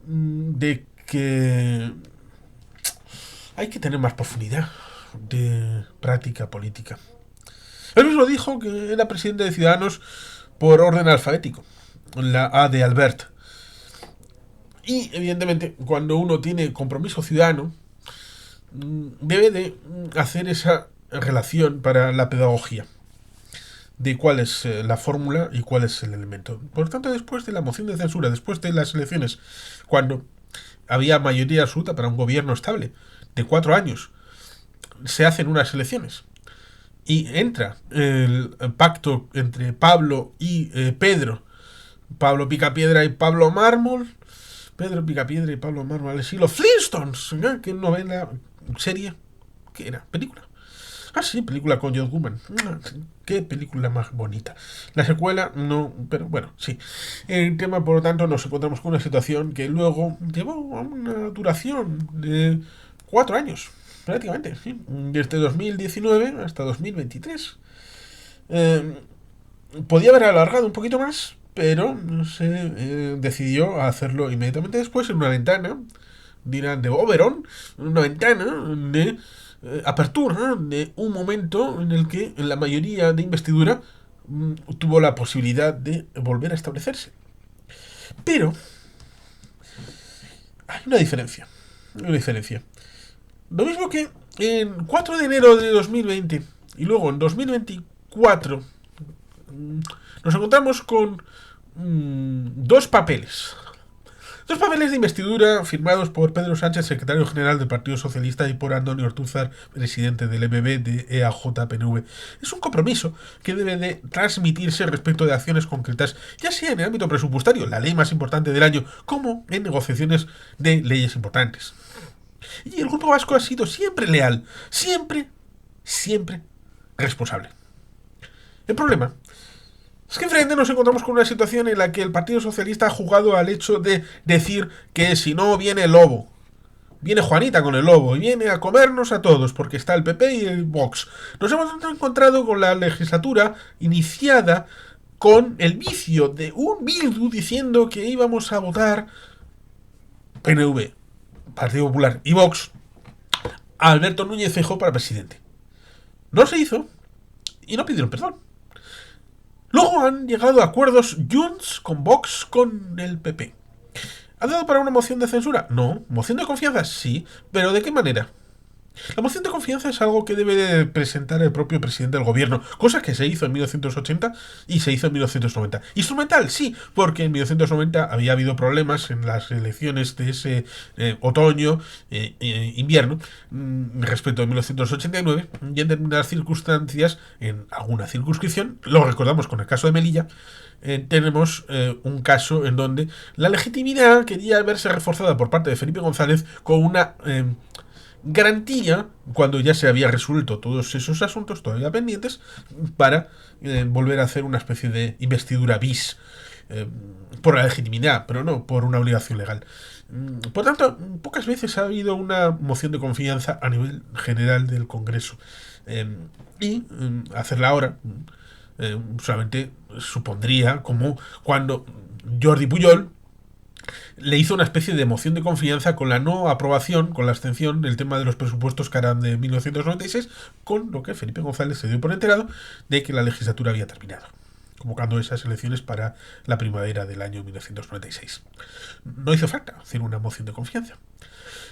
Speaker 1: de que hay que tener más profundidad de práctica política. Él mismo dijo que era presidente de Ciudadanos por orden alfabético, la A de Albert. Y evidentemente, cuando uno tiene compromiso ciudadano, debe de hacer esa relación para la pedagogía de cuál es la fórmula y cuál es el elemento. Por lo tanto, después de la moción de censura, después de las elecciones, cuando había mayoría absoluta para un gobierno estable de 4 años, se hacen unas elecciones y entra el pacto entre Pablo y Pedro, Pablo Picapiedra y Pablo Mármol, Pedro Picapiedra y Pablo Mármol al estilo Flintstones, ¿eh? ¿Qué novela, serie? ¿Qué era? ¿Película? Ah, sí, película con John Goodman. Qué película más bonita. La secuela, no, pero bueno, sí. El tema, por lo tanto, nos encontramos con una situación que luego llevó a una duración de 4 años, prácticamente, ¿sí? Desde 2019 hasta 2023. Podía haber alargado un poquito más, pero se decidió hacerlo inmediatamente después en una ventana, dirán de Oberon, una ventana de apertura de un momento en el que la mayoría de investidura tuvo la posibilidad de volver a establecerse. Pero hay una diferencia. Una diferencia. Lo mismo que en 4 de enero de 2020 y luego en 2024 nos encontramos con dos papeles. Dos papeles de investidura firmados por Pedro Sánchez, secretario general del Partido Socialista, y por Antonio Ortúzar, presidente del EBB de EAJ-PNV. Es un compromiso que debe de transmitirse respecto de acciones concretas, ya sea en el ámbito presupuestario, la ley más importante del año, como en negociaciones de leyes importantes. Y el Grupo Vasco ha sido siempre leal, siempre responsable. El problema es que enfrente nos encontramos con una situación en la que el Partido Socialista ha jugado al hecho de decir que si no viene el lobo, viene Juanita con el lobo y viene a comernos a todos porque está el PP y el Vox. Nos hemos encontrado con la legislatura iniciada con el vicio de un Bildu diciendo que íbamos a votar PNV, Partido Popular y Vox a Alberto Núñez Feijóo para presidente. No se hizo y no pidieron perdón. Luego han llegado a acuerdos Junts con Vox con el PP. ¿Ha dado para una moción de censura? No. ¿Moción de confianza? Sí. ¿Pero de qué manera? La moción de confianza es algo que debe de presentar el propio presidente del gobierno, cosa que se hizo en 1980 y se hizo en 1990. Instrumental, sí, porque en 1990 había habido problemas en las elecciones de ese otoño, invierno, respecto a 1989, y en determinadas circunstancias, en alguna circunscripción, lo recordamos con el caso de Melilla, tenemos un caso en donde la legitimidad quería verse reforzada por parte de Felipe González con una garantía, cuando ya se había resuelto todos esos asuntos todavía pendientes, para volver a hacer una especie de investidura bis por la legitimidad, pero no por una obligación legal. Por tanto, pocas veces ha habido una moción de confianza a nivel general del Congreso. Y hacerla ahora solamente supondría como cuando Jordi Pujol le hizo una especie de moción de confianza con la no aprobación, con la abstención del tema de los presupuestos que eran de 1996, con lo que Felipe González se dio por enterado de que la legislatura había terminado, convocando esas elecciones para la primavera del año 1996. No hizo falta hacer una moción de confianza.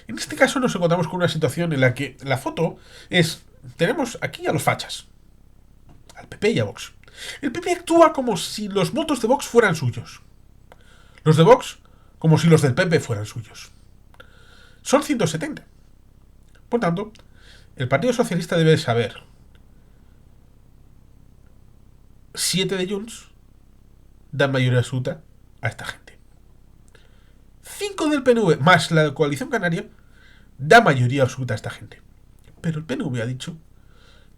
Speaker 1: En este caso nos encontramos con una situación en la que la foto es, tenemos aquí a los fachas, al PP y a Vox. El PP actúa como si los votos de Vox fueran suyos. Los de Vox como si los del PP fueran suyos. Son 170. Por tanto, el Partido Socialista debe saber 7 de Junts dan mayoría absoluta a esta gente. 5 del PNV más la coalición canaria da mayoría absoluta a esta gente. Pero el PNV ha dicho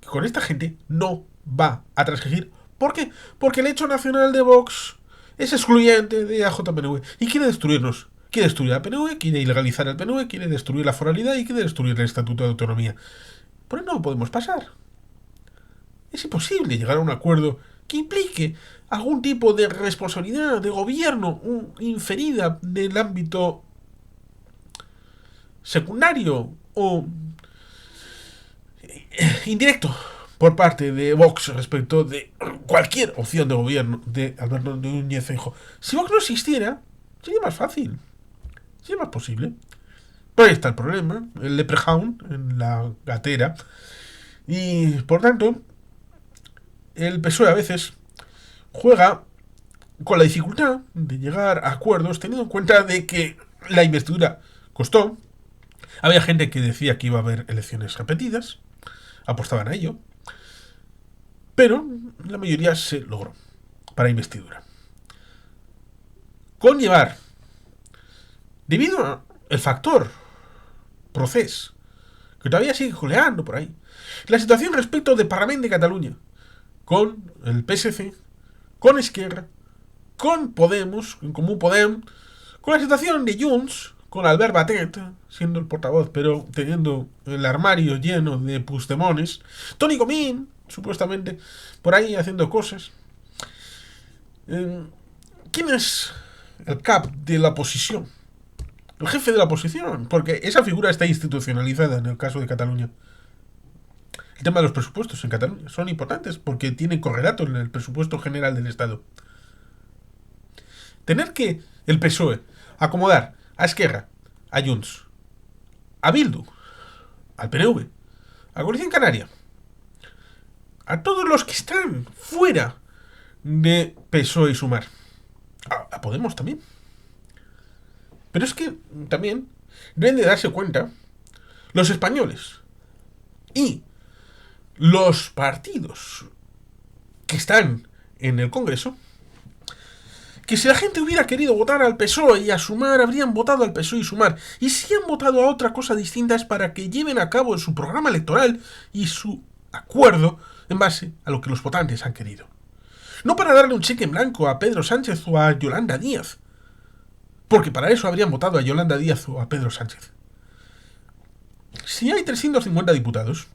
Speaker 1: que con esta gente no va a transigir. ¿Por qué? Porque el hecho nacional de Vox es excluyente de AJPNV y quiere destruirnos. Quiere destruir a PNV, quiere ilegalizar el PNV, quiere destruir la foralidad y quiere destruir el Estatuto de Autonomía. Por eso no podemos pasar. Es imposible llegar a un acuerdo que implique algún tipo de responsabilidad de gobierno inferida del ámbito secundario o indirecto por parte de Vox respecto de cualquier opción de gobierno de Alberto Núñez Feijóo. Si Vox no existiera, sería más fácil, sería más posible. Pero ahí está el problema, el leprechaun en la gatera. Y por tanto, el PSOE a veces juega con la dificultad de llegar a acuerdos, teniendo en cuenta de que la investidura costó. Había gente que decía que iba a haber elecciones repetidas, apostaban a ello, pero la mayoría se logró para investidura. Conllevar, debido al factor Procés, que todavía sigue coleando por ahí, la situación respecto de Parlament de Cataluña, con el PSC, con Esquerra, con Podemos, en Comú Podem, con la situación de Junts, con Albert Batet, siendo el portavoz, pero teniendo el armario lleno de Puigdemones, Toni Comín, supuestamente, por ahí haciendo cosas. ¿Quién es el cap de la oposición? El jefe de la oposición, porque esa figura está institucionalizada en el caso de Cataluña. El tema de los presupuestos en Cataluña son importantes porque tienen correlato en el presupuesto general del Estado. Tener que el PSOE acomodar a Esquerra, a Junts, a Bildu, al PNV, a Coalición Canaria, a todos los que están fuera de PSOE y Sumar, a Podemos también. Pero es que también deben de darse cuenta los españoles y los partidos que están en el Congreso, que si la gente hubiera querido votar al PSOE y a Sumar, habrían votado al PSOE y Sumar. Y si han votado a otra cosa distinta es para que lleven a cabo su programa electoral y su acuerdo en base a lo que los votantes han querido. No para darle un cheque en blanco a Pedro Sánchez o a Yolanda Díaz, porque para eso habrían votado a Yolanda Díaz o a Pedro Sánchez. Si hay 350 diputados,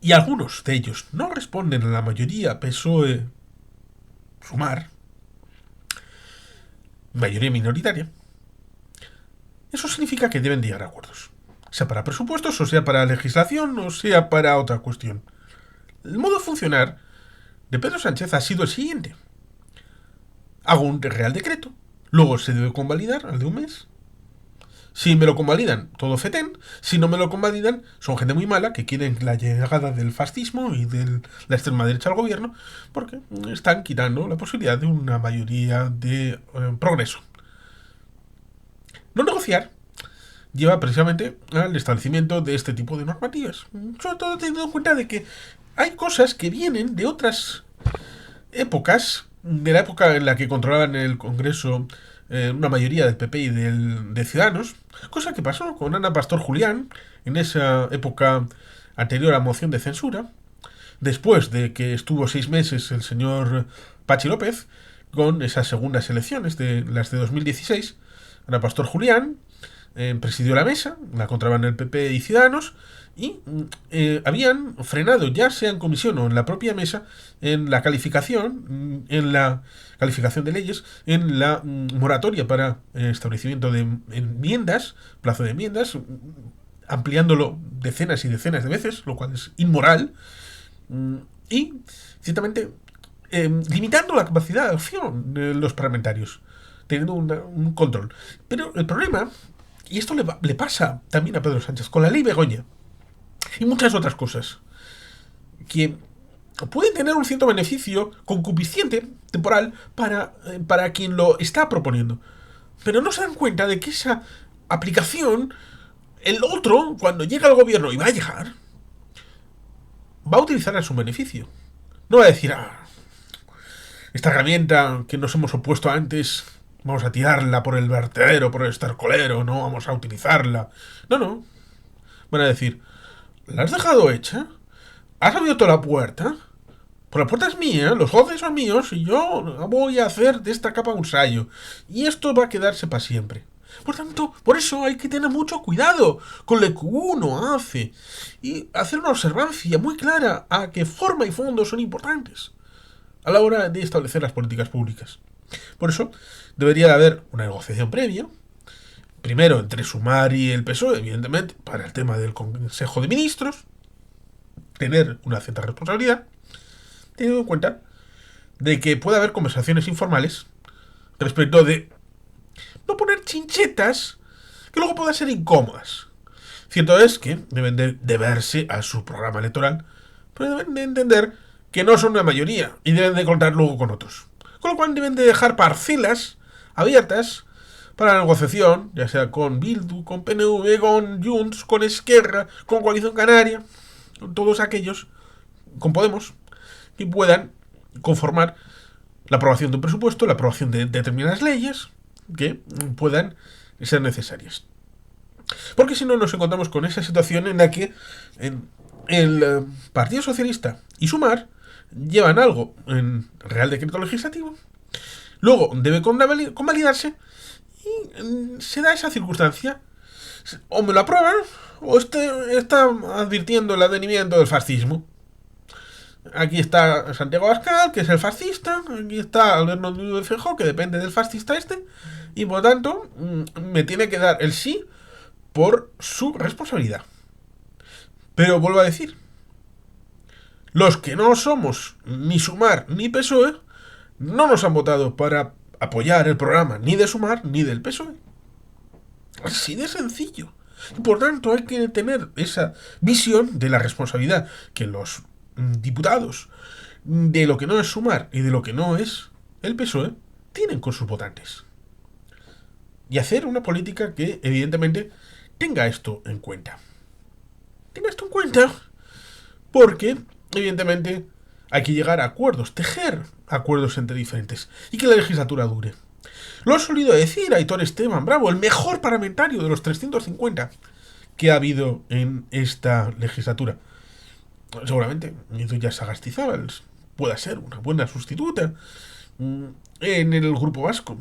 Speaker 1: y algunos de ellos no responden a la mayoría PSOE-Sumar, mayoría minoritaria, eso significa que deben llegar a acuerdos. Sea para presupuestos, o sea para legislación, o sea para otra cuestión. El modo de funcionar de Pedro Sánchez ha sido el siguiente. Hago un real decreto, luego se debe convalidar al de un mes. Si me lo convalidan, todo fetén. Si no me lo convalidan, son gente muy mala que quieren la llegada del fascismo y de la extrema derecha al gobierno, porque están quitando la posibilidad de una mayoría de progreso. No negociar lleva precisamente al establecimiento de este tipo de normativas. Sobre todo teniendo en cuenta de que hay cosas que vienen de otras épocas, de la época en la que controlaban el Congreso una mayoría del PP y de Ciudadanos, cosa que pasó con Ana Pastor Julián en esa época anterior a la moción de censura, después de que estuvo 6 meses el señor Pachi López con esas segundas elecciones, de las de 2016, Ana Pastor Julián presidió la mesa, la controlaban el PP y Ciudadanos, y habían frenado, ya sea en comisión o en la propia mesa, en la calificación de leyes, en la moratoria para establecimiento de enmiendas, plazo de enmiendas, ampliándolo decenas y decenas de veces, lo cual es inmoral, y ciertamente limitando la capacidad de acción de los parlamentarios, teniendo un control. Pero el problema, y esto le pasa también a Pedro Sánchez con la ley Begoña y muchas otras cosas, que pueden tener un cierto beneficio concupisciente temporal para quien lo está proponiendo, pero no se dan cuenta de que esa aplicación, el otro, cuando llega al gobierno, y va a llegar, va a utilizar a su beneficio. No va a decir, esta herramienta que nos hemos opuesto antes, vamos a tirarla por el vertedero, por el estercolero, no vamos a utilizarla. No. Van a decir, ¿la has dejado hecha? ¿Has abierto la puerta? Pues la puerta es mía, los jueces son míos y yo voy a hacer de esta capa un sayo. Y esto va a quedarse para siempre. Por tanto, por eso hay que tener mucho cuidado con lo que uno hace y hacer una observancia muy clara a que forma y fondo son importantes a la hora de establecer las políticas públicas. Por eso debería de haber una negociación previa, primero entre Sumar y el PSOE, evidentemente, para el tema del Consejo de Ministros, tener una cierta responsabilidad, teniendo en cuenta de que puede haber conversaciones informales respecto de no poner chinchetas que luego puedan ser incómodas. Cierto es que deben de verse a su programa electoral, pero deben de entender que no son una mayoría y deben de contar luego con otros. Con lo cual deben de dejar parcelas abiertas para la negociación, ya sea con Bildu, con PNV, con Junts, con Esquerra, con Coalición Canaria, con todos aquellos, con Podemos, que puedan conformar la aprobación de un presupuesto, la aprobación de determinadas leyes que puedan ser necesarias. Porque si no nos encontramos con esa situación en la que el Partido Socialista y Sumar llevan algo en Real Decreto Legislativo, luego debe convalidarse y se da esa circunstancia. O me lo aprueban o está advirtiendo el advenimiento del fascismo. Aquí está Santiago Abascal, que es el fascista. Aquí está Alberto Núñez Feijóo, que depende del fascista este. Y por tanto, me tiene que dar el sí por su responsabilidad. Pero vuelvo a decir, los que no somos ni Sumar ni PSOE no nos han votado para apoyar el programa ni de Sumar ni del PSOE. Así de sencillo. Y por tanto hay que tener esa visión de la responsabilidad que los diputados de lo que no es Sumar y de lo que no es el PSOE tienen con sus votantes. Y hacer una política que evidentemente tenga esto en cuenta. Tenga esto en cuenta porque evidentemente hay que llegar a acuerdos, tejer acuerdos entre diferentes y que la legislatura dure. Lo ha solido decir Aitor Esteban Bravo, el mejor parlamentario de los 350 que ha habido en esta legislatura. Seguramente Idoia Sagastizábal pueda ser una buena sustituta en el Grupo Vasco.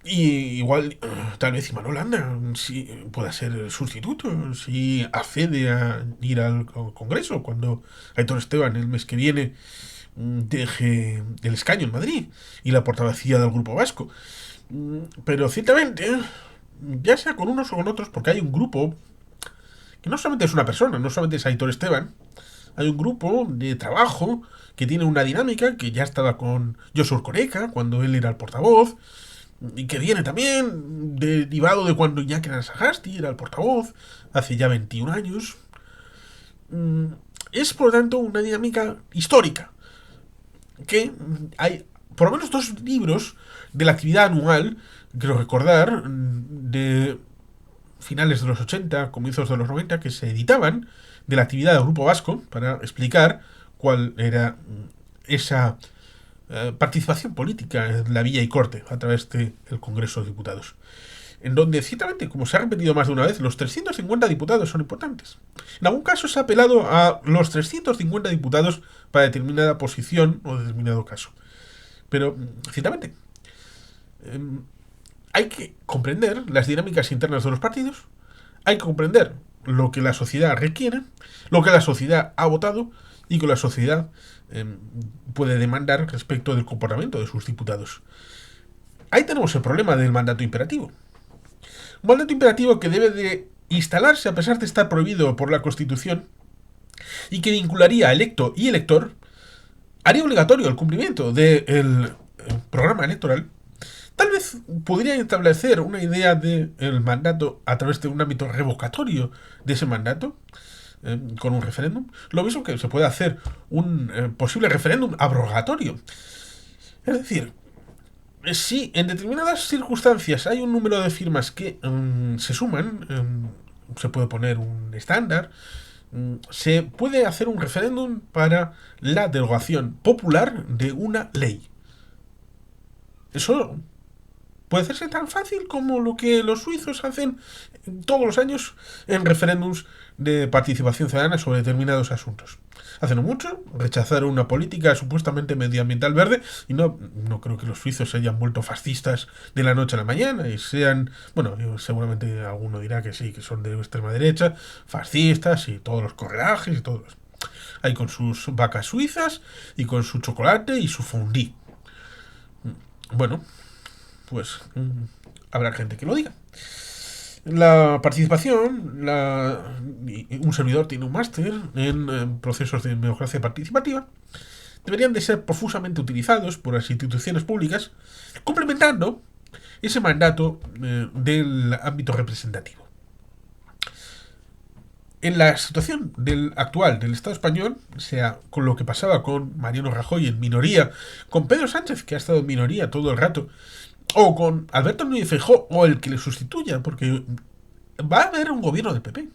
Speaker 1: Y igual, tal vez Imanol Landa sí pueda ser el sustituto, si accede a ir al Congreso cuando Aitor Esteban el mes que viene deje el escaño en Madrid y la portavocía del Grupo Vasco. Pero ciertamente, ya sea con unos o con otros, porque hay un grupo que no solamente es una persona, no solamente es Aitor Esteban, hay un grupo de trabajo que tiene una dinámica que ya estaba con Josu Erkoreka cuando él era el portavoz, y que viene también derivado de cuando Iñaki Sagasti era el portavoz hace ya 21 años. Es por lo tanto una dinámica histórica que hay por lo menos 2 libros de la actividad anual, quiero recordar, de finales de los 80, comienzos de los 90, que se editaban de la actividad del Grupo Vasco para explicar cuál era esa participación política en la Villa y Corte a través del Congreso de Diputados. En donde, ciertamente, como se ha repetido más de una vez, los 350 diputados son importantes. En algún caso se ha apelado a los 350 diputados para determinada posición o determinado caso. Pero, ciertamente, hay que comprender las dinámicas internas de los partidos, hay que comprender lo que la sociedad requiere, lo que la sociedad ha votado y que la sociedad puede demandar respecto del comportamiento de sus diputados. Ahí tenemos el problema del mandato imperativo. Un mandato imperativo que debe de instalarse a pesar de estar prohibido por la Constitución y que vincularía a electo y elector, haría obligatorio el cumplimiento del programa electoral. Tal vez podría establecer una idea del mandato a través de un ámbito revocatorio de ese mandato, con un referéndum. Lo mismo que se puede hacer un posible referéndum abrogatorio. Es decir, si en determinadas circunstancias hay un número de firmas que se suman, se puede poner un estándar, se puede hacer un referéndum para la derogación popular de una ley. Eso puede hacerse tan fácil como lo que los suizos hacen todos los años en referéndums de participación ciudadana sobre determinados asuntos. Hace no mucho rechazaron una política supuestamente medioambiental verde y no creo que los suizos se hayan vuelto fascistas de la noche a la mañana y sean, bueno, seguramente alguno dirá que sí, que son de extrema derecha, fascistas y todos los correajes y todo eso. Ahí con sus vacas suizas y con su chocolate y su fondue. Bueno, pues habrá gente que lo diga. La participación, un servidor tiene un máster en procesos de democracia participativa, deberían de ser profusamente utilizados por las instituciones públicas, complementando ese mandato del ámbito representativo. En la situación actual del Estado español, sea con lo que pasaba con Mariano Rajoy en minoría, con Pedro Sánchez, que ha estado en minoría todo el rato, o con Alberto Núñez Feijóo, o el que le sustituya, porque va a haber un gobierno del PP.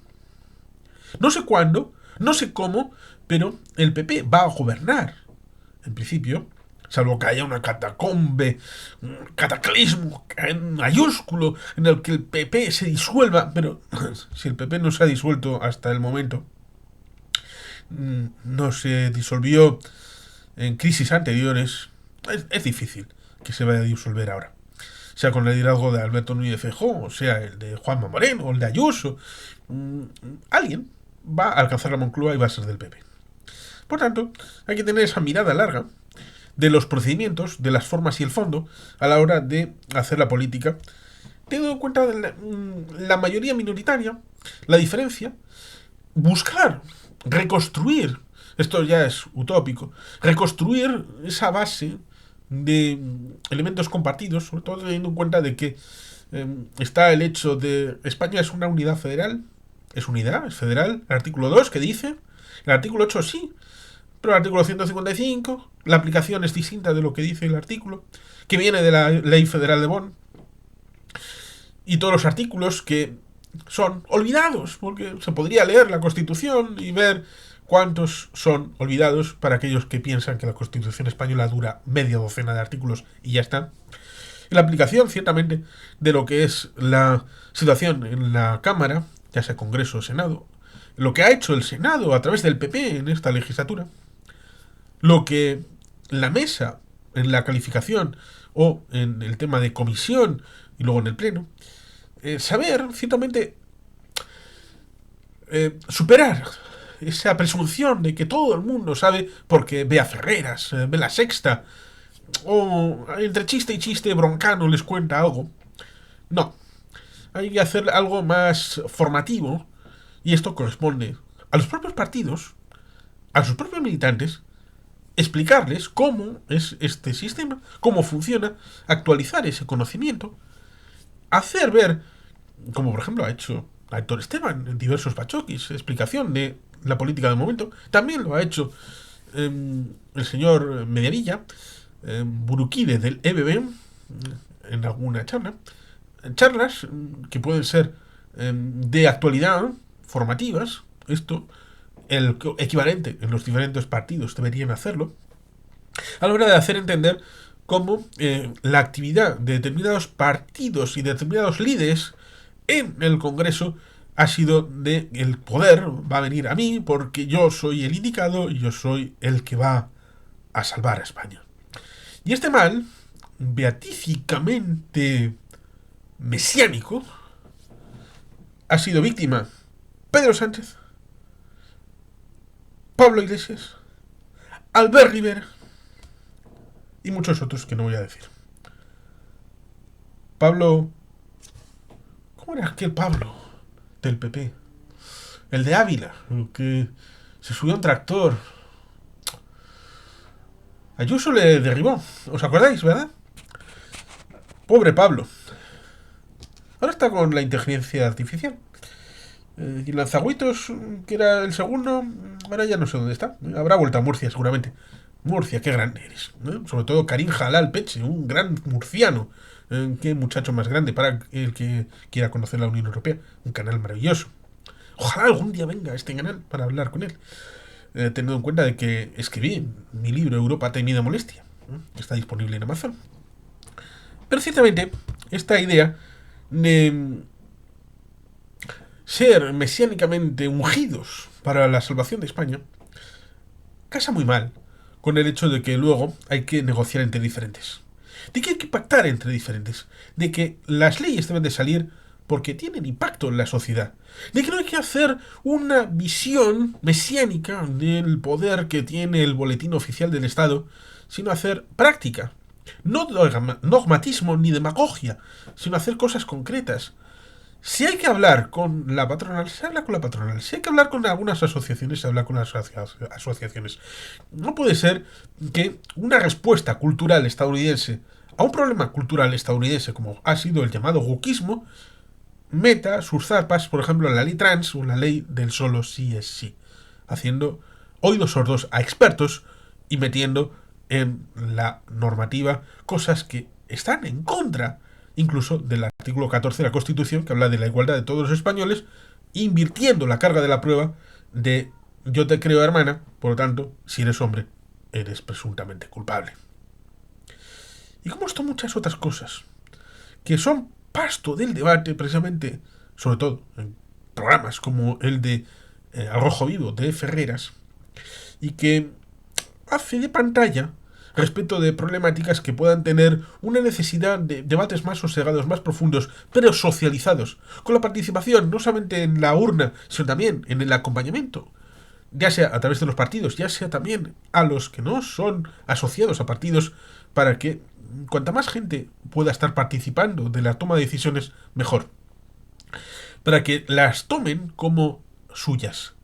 Speaker 1: No sé cuándo, no sé cómo, pero el PP va a gobernar, en principio, salvo que haya una catacombe, un cataclismo en mayúsculo en el que el PP se disuelva, pero si el PP no se ha disuelto hasta el momento, no se disolvió en crisis anteriores, es difícil que se vaya a disolver ahora. Sea con el liderazgo de Alberto Núñez Feijóo, o sea el de Juanma Moreno, o el de Ayuso, alguien va a alcanzar la Moncloa y va a ser del PP. Por tanto, hay que tener esa mirada larga de los procedimientos, de las formas y el fondo a la hora de hacer la política, teniendo en cuenta la mayoría minoritaria, la diferencia, buscar, reconstruir, esto ya es utópico, reconstruir esa base de elementos compartidos, sobre todo teniendo en cuenta de que está el hecho de España es una unidad federal, es unidad, es federal, el artículo 2 que dice, el artículo 8 sí, pero el artículo 155, la aplicación es distinta de lo que dice el artículo, que viene de la Ley Federal de Bonn, y todos los artículos que son olvidados, porque se podría leer la Constitución y ver cuántos son olvidados para aquellos que piensan que la Constitución española dura media docena de artículos y ya está. Y la aplicación, ciertamente, de lo que es la situación en la Cámara, ya sea Congreso o Senado, lo que ha hecho el Senado a través del PP en esta legislatura, lo que la mesa en la calificación o en el tema de comisión y luego en el pleno, saber, ciertamente, superar esa presunción de que todo el mundo sabe porque ve a Ferreras, ve La Sexta, o entre chiste y chiste Broncano les cuenta algo. No, hay que hacer algo más formativo y esto corresponde a los propios partidos, a sus propios militantes, explicarles cómo es este sistema, cómo funciona, actualizar ese conocimiento, hacer ver, como por ejemplo ha hecho Héctor Esteban en diversos pachoquis, explicación de la política del momento, también lo ha hecho el señor Mediavilla, Burukide del EBB, en alguna charla, charlas que pueden ser de actualidad, formativas, esto, el equivalente en los diferentes partidos deberían hacerlo, a la hora de hacer entender cómo la actividad de determinados partidos y determinados líderes en el Congreso ha sido de el poder va a venir a mí porque yo soy el indicado y yo soy el que va a salvar a España. Y este mal, beatíficamente mesiánico, ha sido víctima Pedro Sánchez, Pablo Iglesias, Albert Rivera y muchos otros que no voy a decir. Pablo... ¿Cómo era aquel Pablo del PP? El de Ávila, el que se subió a un tractor. Ayuso le derribó, ¿os acordáis, verdad? Pobre Pablo. Ahora está con la inteligencia artificial. Y Lanzagüitos, que era el segundo, ahora ya no sé dónde está. Habrá vuelto a Murcia, seguramente. Murcia, qué grande eres. Sobre todo Karim Jalal Peche, un gran murciano. Qué muchacho más grande para el que quiera conocer la Unión Europea. Un canal maravilloso. Ojalá algún día venga a este canal para hablar con él. Teniendo en cuenta de que escribí mi libro Europa temida molestia, que está disponible en Amazon. Pero ciertamente esta idea de ser mesiánicamente ungidos para la salvación de España casa muy mal con el hecho de que luego hay que negociar entre diferentes, de que hay que pactar entre diferentes, de que las leyes deben de salir porque tienen impacto en la sociedad, de que no hay que hacer una visión mesiánica del poder que tiene el boletín oficial del Estado, sino hacer práctica, no dogmatismo ni demagogia, sino hacer cosas concretas. Si hay que hablar con la patronal, se habla con la patronal. Si hay que hablar con algunas asociaciones, se habla con las asociaciones. No puede ser que una respuesta cultural estadounidense a un problema cultural estadounidense como ha sido el llamado wokismo meta sus zarpas, por ejemplo, en la ley trans o en la ley del solo sí es sí, haciendo oídos sordos a expertos y metiendo en la normativa cosas que están en contra incluso del artículo 14 de la Constitución, que habla de la igualdad de todos los españoles, invirtiendo la carga de la prueba de yo te creo hermana, por lo tanto, si eres hombre, eres presuntamente culpable. Y como esto muchas otras cosas, que son pasto del debate precisamente, sobre todo en programas como el de Al Rojo Vivo de Ferreras, y que hace de pantalla respecto de problemáticas que puedan tener una necesidad de debates más sosegados, más profundos, pero socializados, con la participación no solamente en la urna, sino también en el acompañamiento, ya sea a través de los partidos, ya sea también a los que no son asociados a partidos, para que cuanta más gente pueda estar participando de la toma de decisiones, mejor. Para que las tomen como suyas,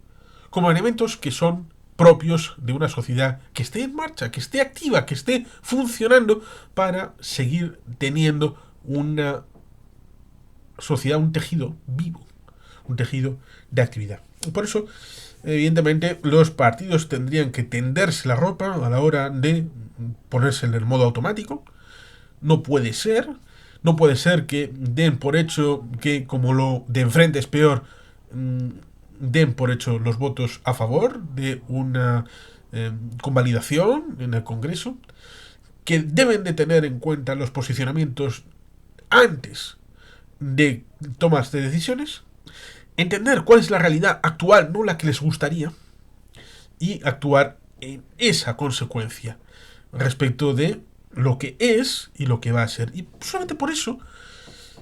Speaker 1: como elementos que son propios de una sociedad que esté en marcha, que esté activa, que esté funcionando para seguir teniendo una sociedad, un tejido vivo, un tejido de actividad. Por eso, evidentemente, los partidos tendrían que tenderse la ropa a la hora de ponerse en el modo automático. No puede ser. No puede ser que den por hecho que, como lo de enfrente es peor, den por hecho los votos a favor de una convalidación en el Congreso, que deben de tener en cuenta los posicionamientos antes de tomas de decisiones, entender cuál es la realidad actual, no la que les gustaría, y actuar en esa consecuencia respecto de lo que es y lo que va a ser. Y solamente por eso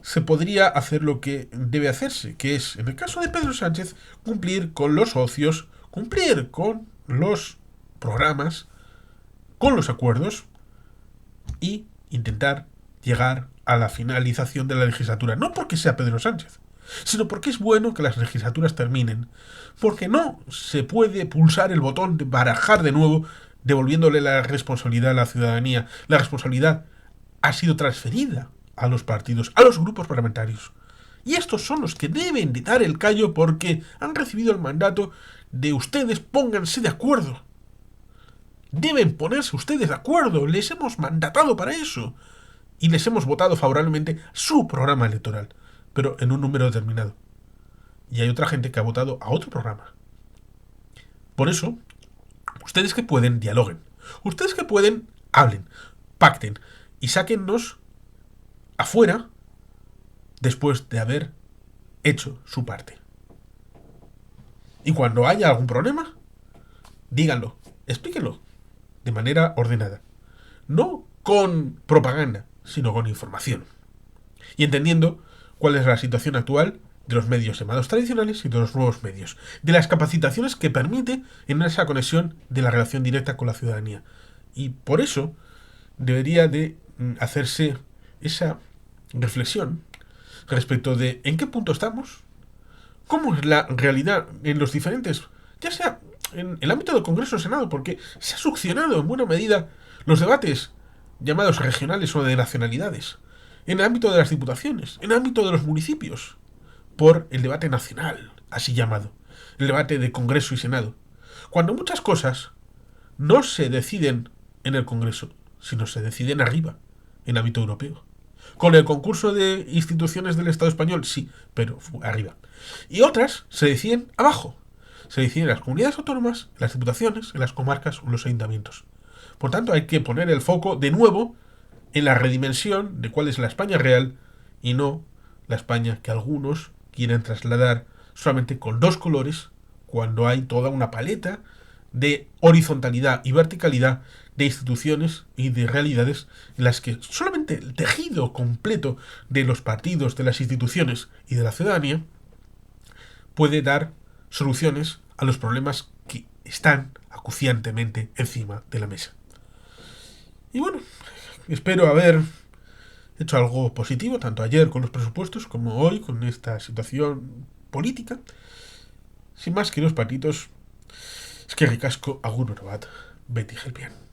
Speaker 1: se podría hacer lo que debe hacerse, que es, en el caso de Pedro Sánchez, cumplir con los socios, cumplir con los programas, con los acuerdos y intentar llegar a la finalización de la legislatura. No porque sea Pedro Sánchez, sino porque es bueno que las legislaturas terminen. Porque no se puede pulsar el botón de barajar de nuevo, devolviéndole la responsabilidad a la ciudadanía. La responsabilidad ha sido transferida a los partidos, a los grupos parlamentarios. Y estos son los que deben de dar el callo porque han recibido el mandato de ustedes, pónganse de acuerdo. Deben ponerse ustedes de acuerdo, les hemos mandatado para eso. Y les hemos votado favorablemente su programa electoral, pero en un número determinado. Y hay otra gente que ha votado a otro programa. Por eso, ustedes que pueden, dialoguen. Ustedes que pueden, hablen, pacten y sáquennos afuera después de haber hecho su parte. Y cuando haya algún problema, díganlo, explíquenlo de manera ordenada. No con propaganda, sino con información. Y entendiendo cuál es la situación actual de los medios llamados tradicionales y de los nuevos medios, de las capacitaciones que permite en esa conexión de la relación directa con la ciudadanía. Y por eso debería de hacerse esa reflexión respecto de en qué punto estamos, cómo es la realidad en los diferentes, ya sea en el ámbito del Congreso o Senado, porque se ha succionado en buena medida los debates llamados regionales o de nacionalidades, en el ámbito de las diputaciones, en el ámbito de los municipios, por el debate nacional, así llamado, el debate de Congreso y Senado, cuando muchas cosas no se deciden en el Congreso, sino se deciden arriba, en el ámbito europeo. Con el concurso de instituciones del Estado español, sí, pero arriba. Y otras se deciden abajo. Se deciden en las comunidades autónomas, en las diputaciones, en las comarcas o en los ayuntamientos. Por tanto, hay que poner el foco de nuevo en la redimensión de cuál es la España real y no la España que algunos quieren trasladar solamente con dos colores, cuando hay toda una paleta de horizontalidad y verticalidad de instituciones y de realidades en las que solamente el tejido completo de los partidos, de las instituciones y de la ciudadanía puede dar soluciones a los problemas que están acuciantemente encima de la mesa. Y bueno, espero haber hecho algo positivo, tanto ayer con los presupuestos como hoy con esta situación política. Sin más, queridos patitos, es que ricasco agur bat, Betty Gelpian.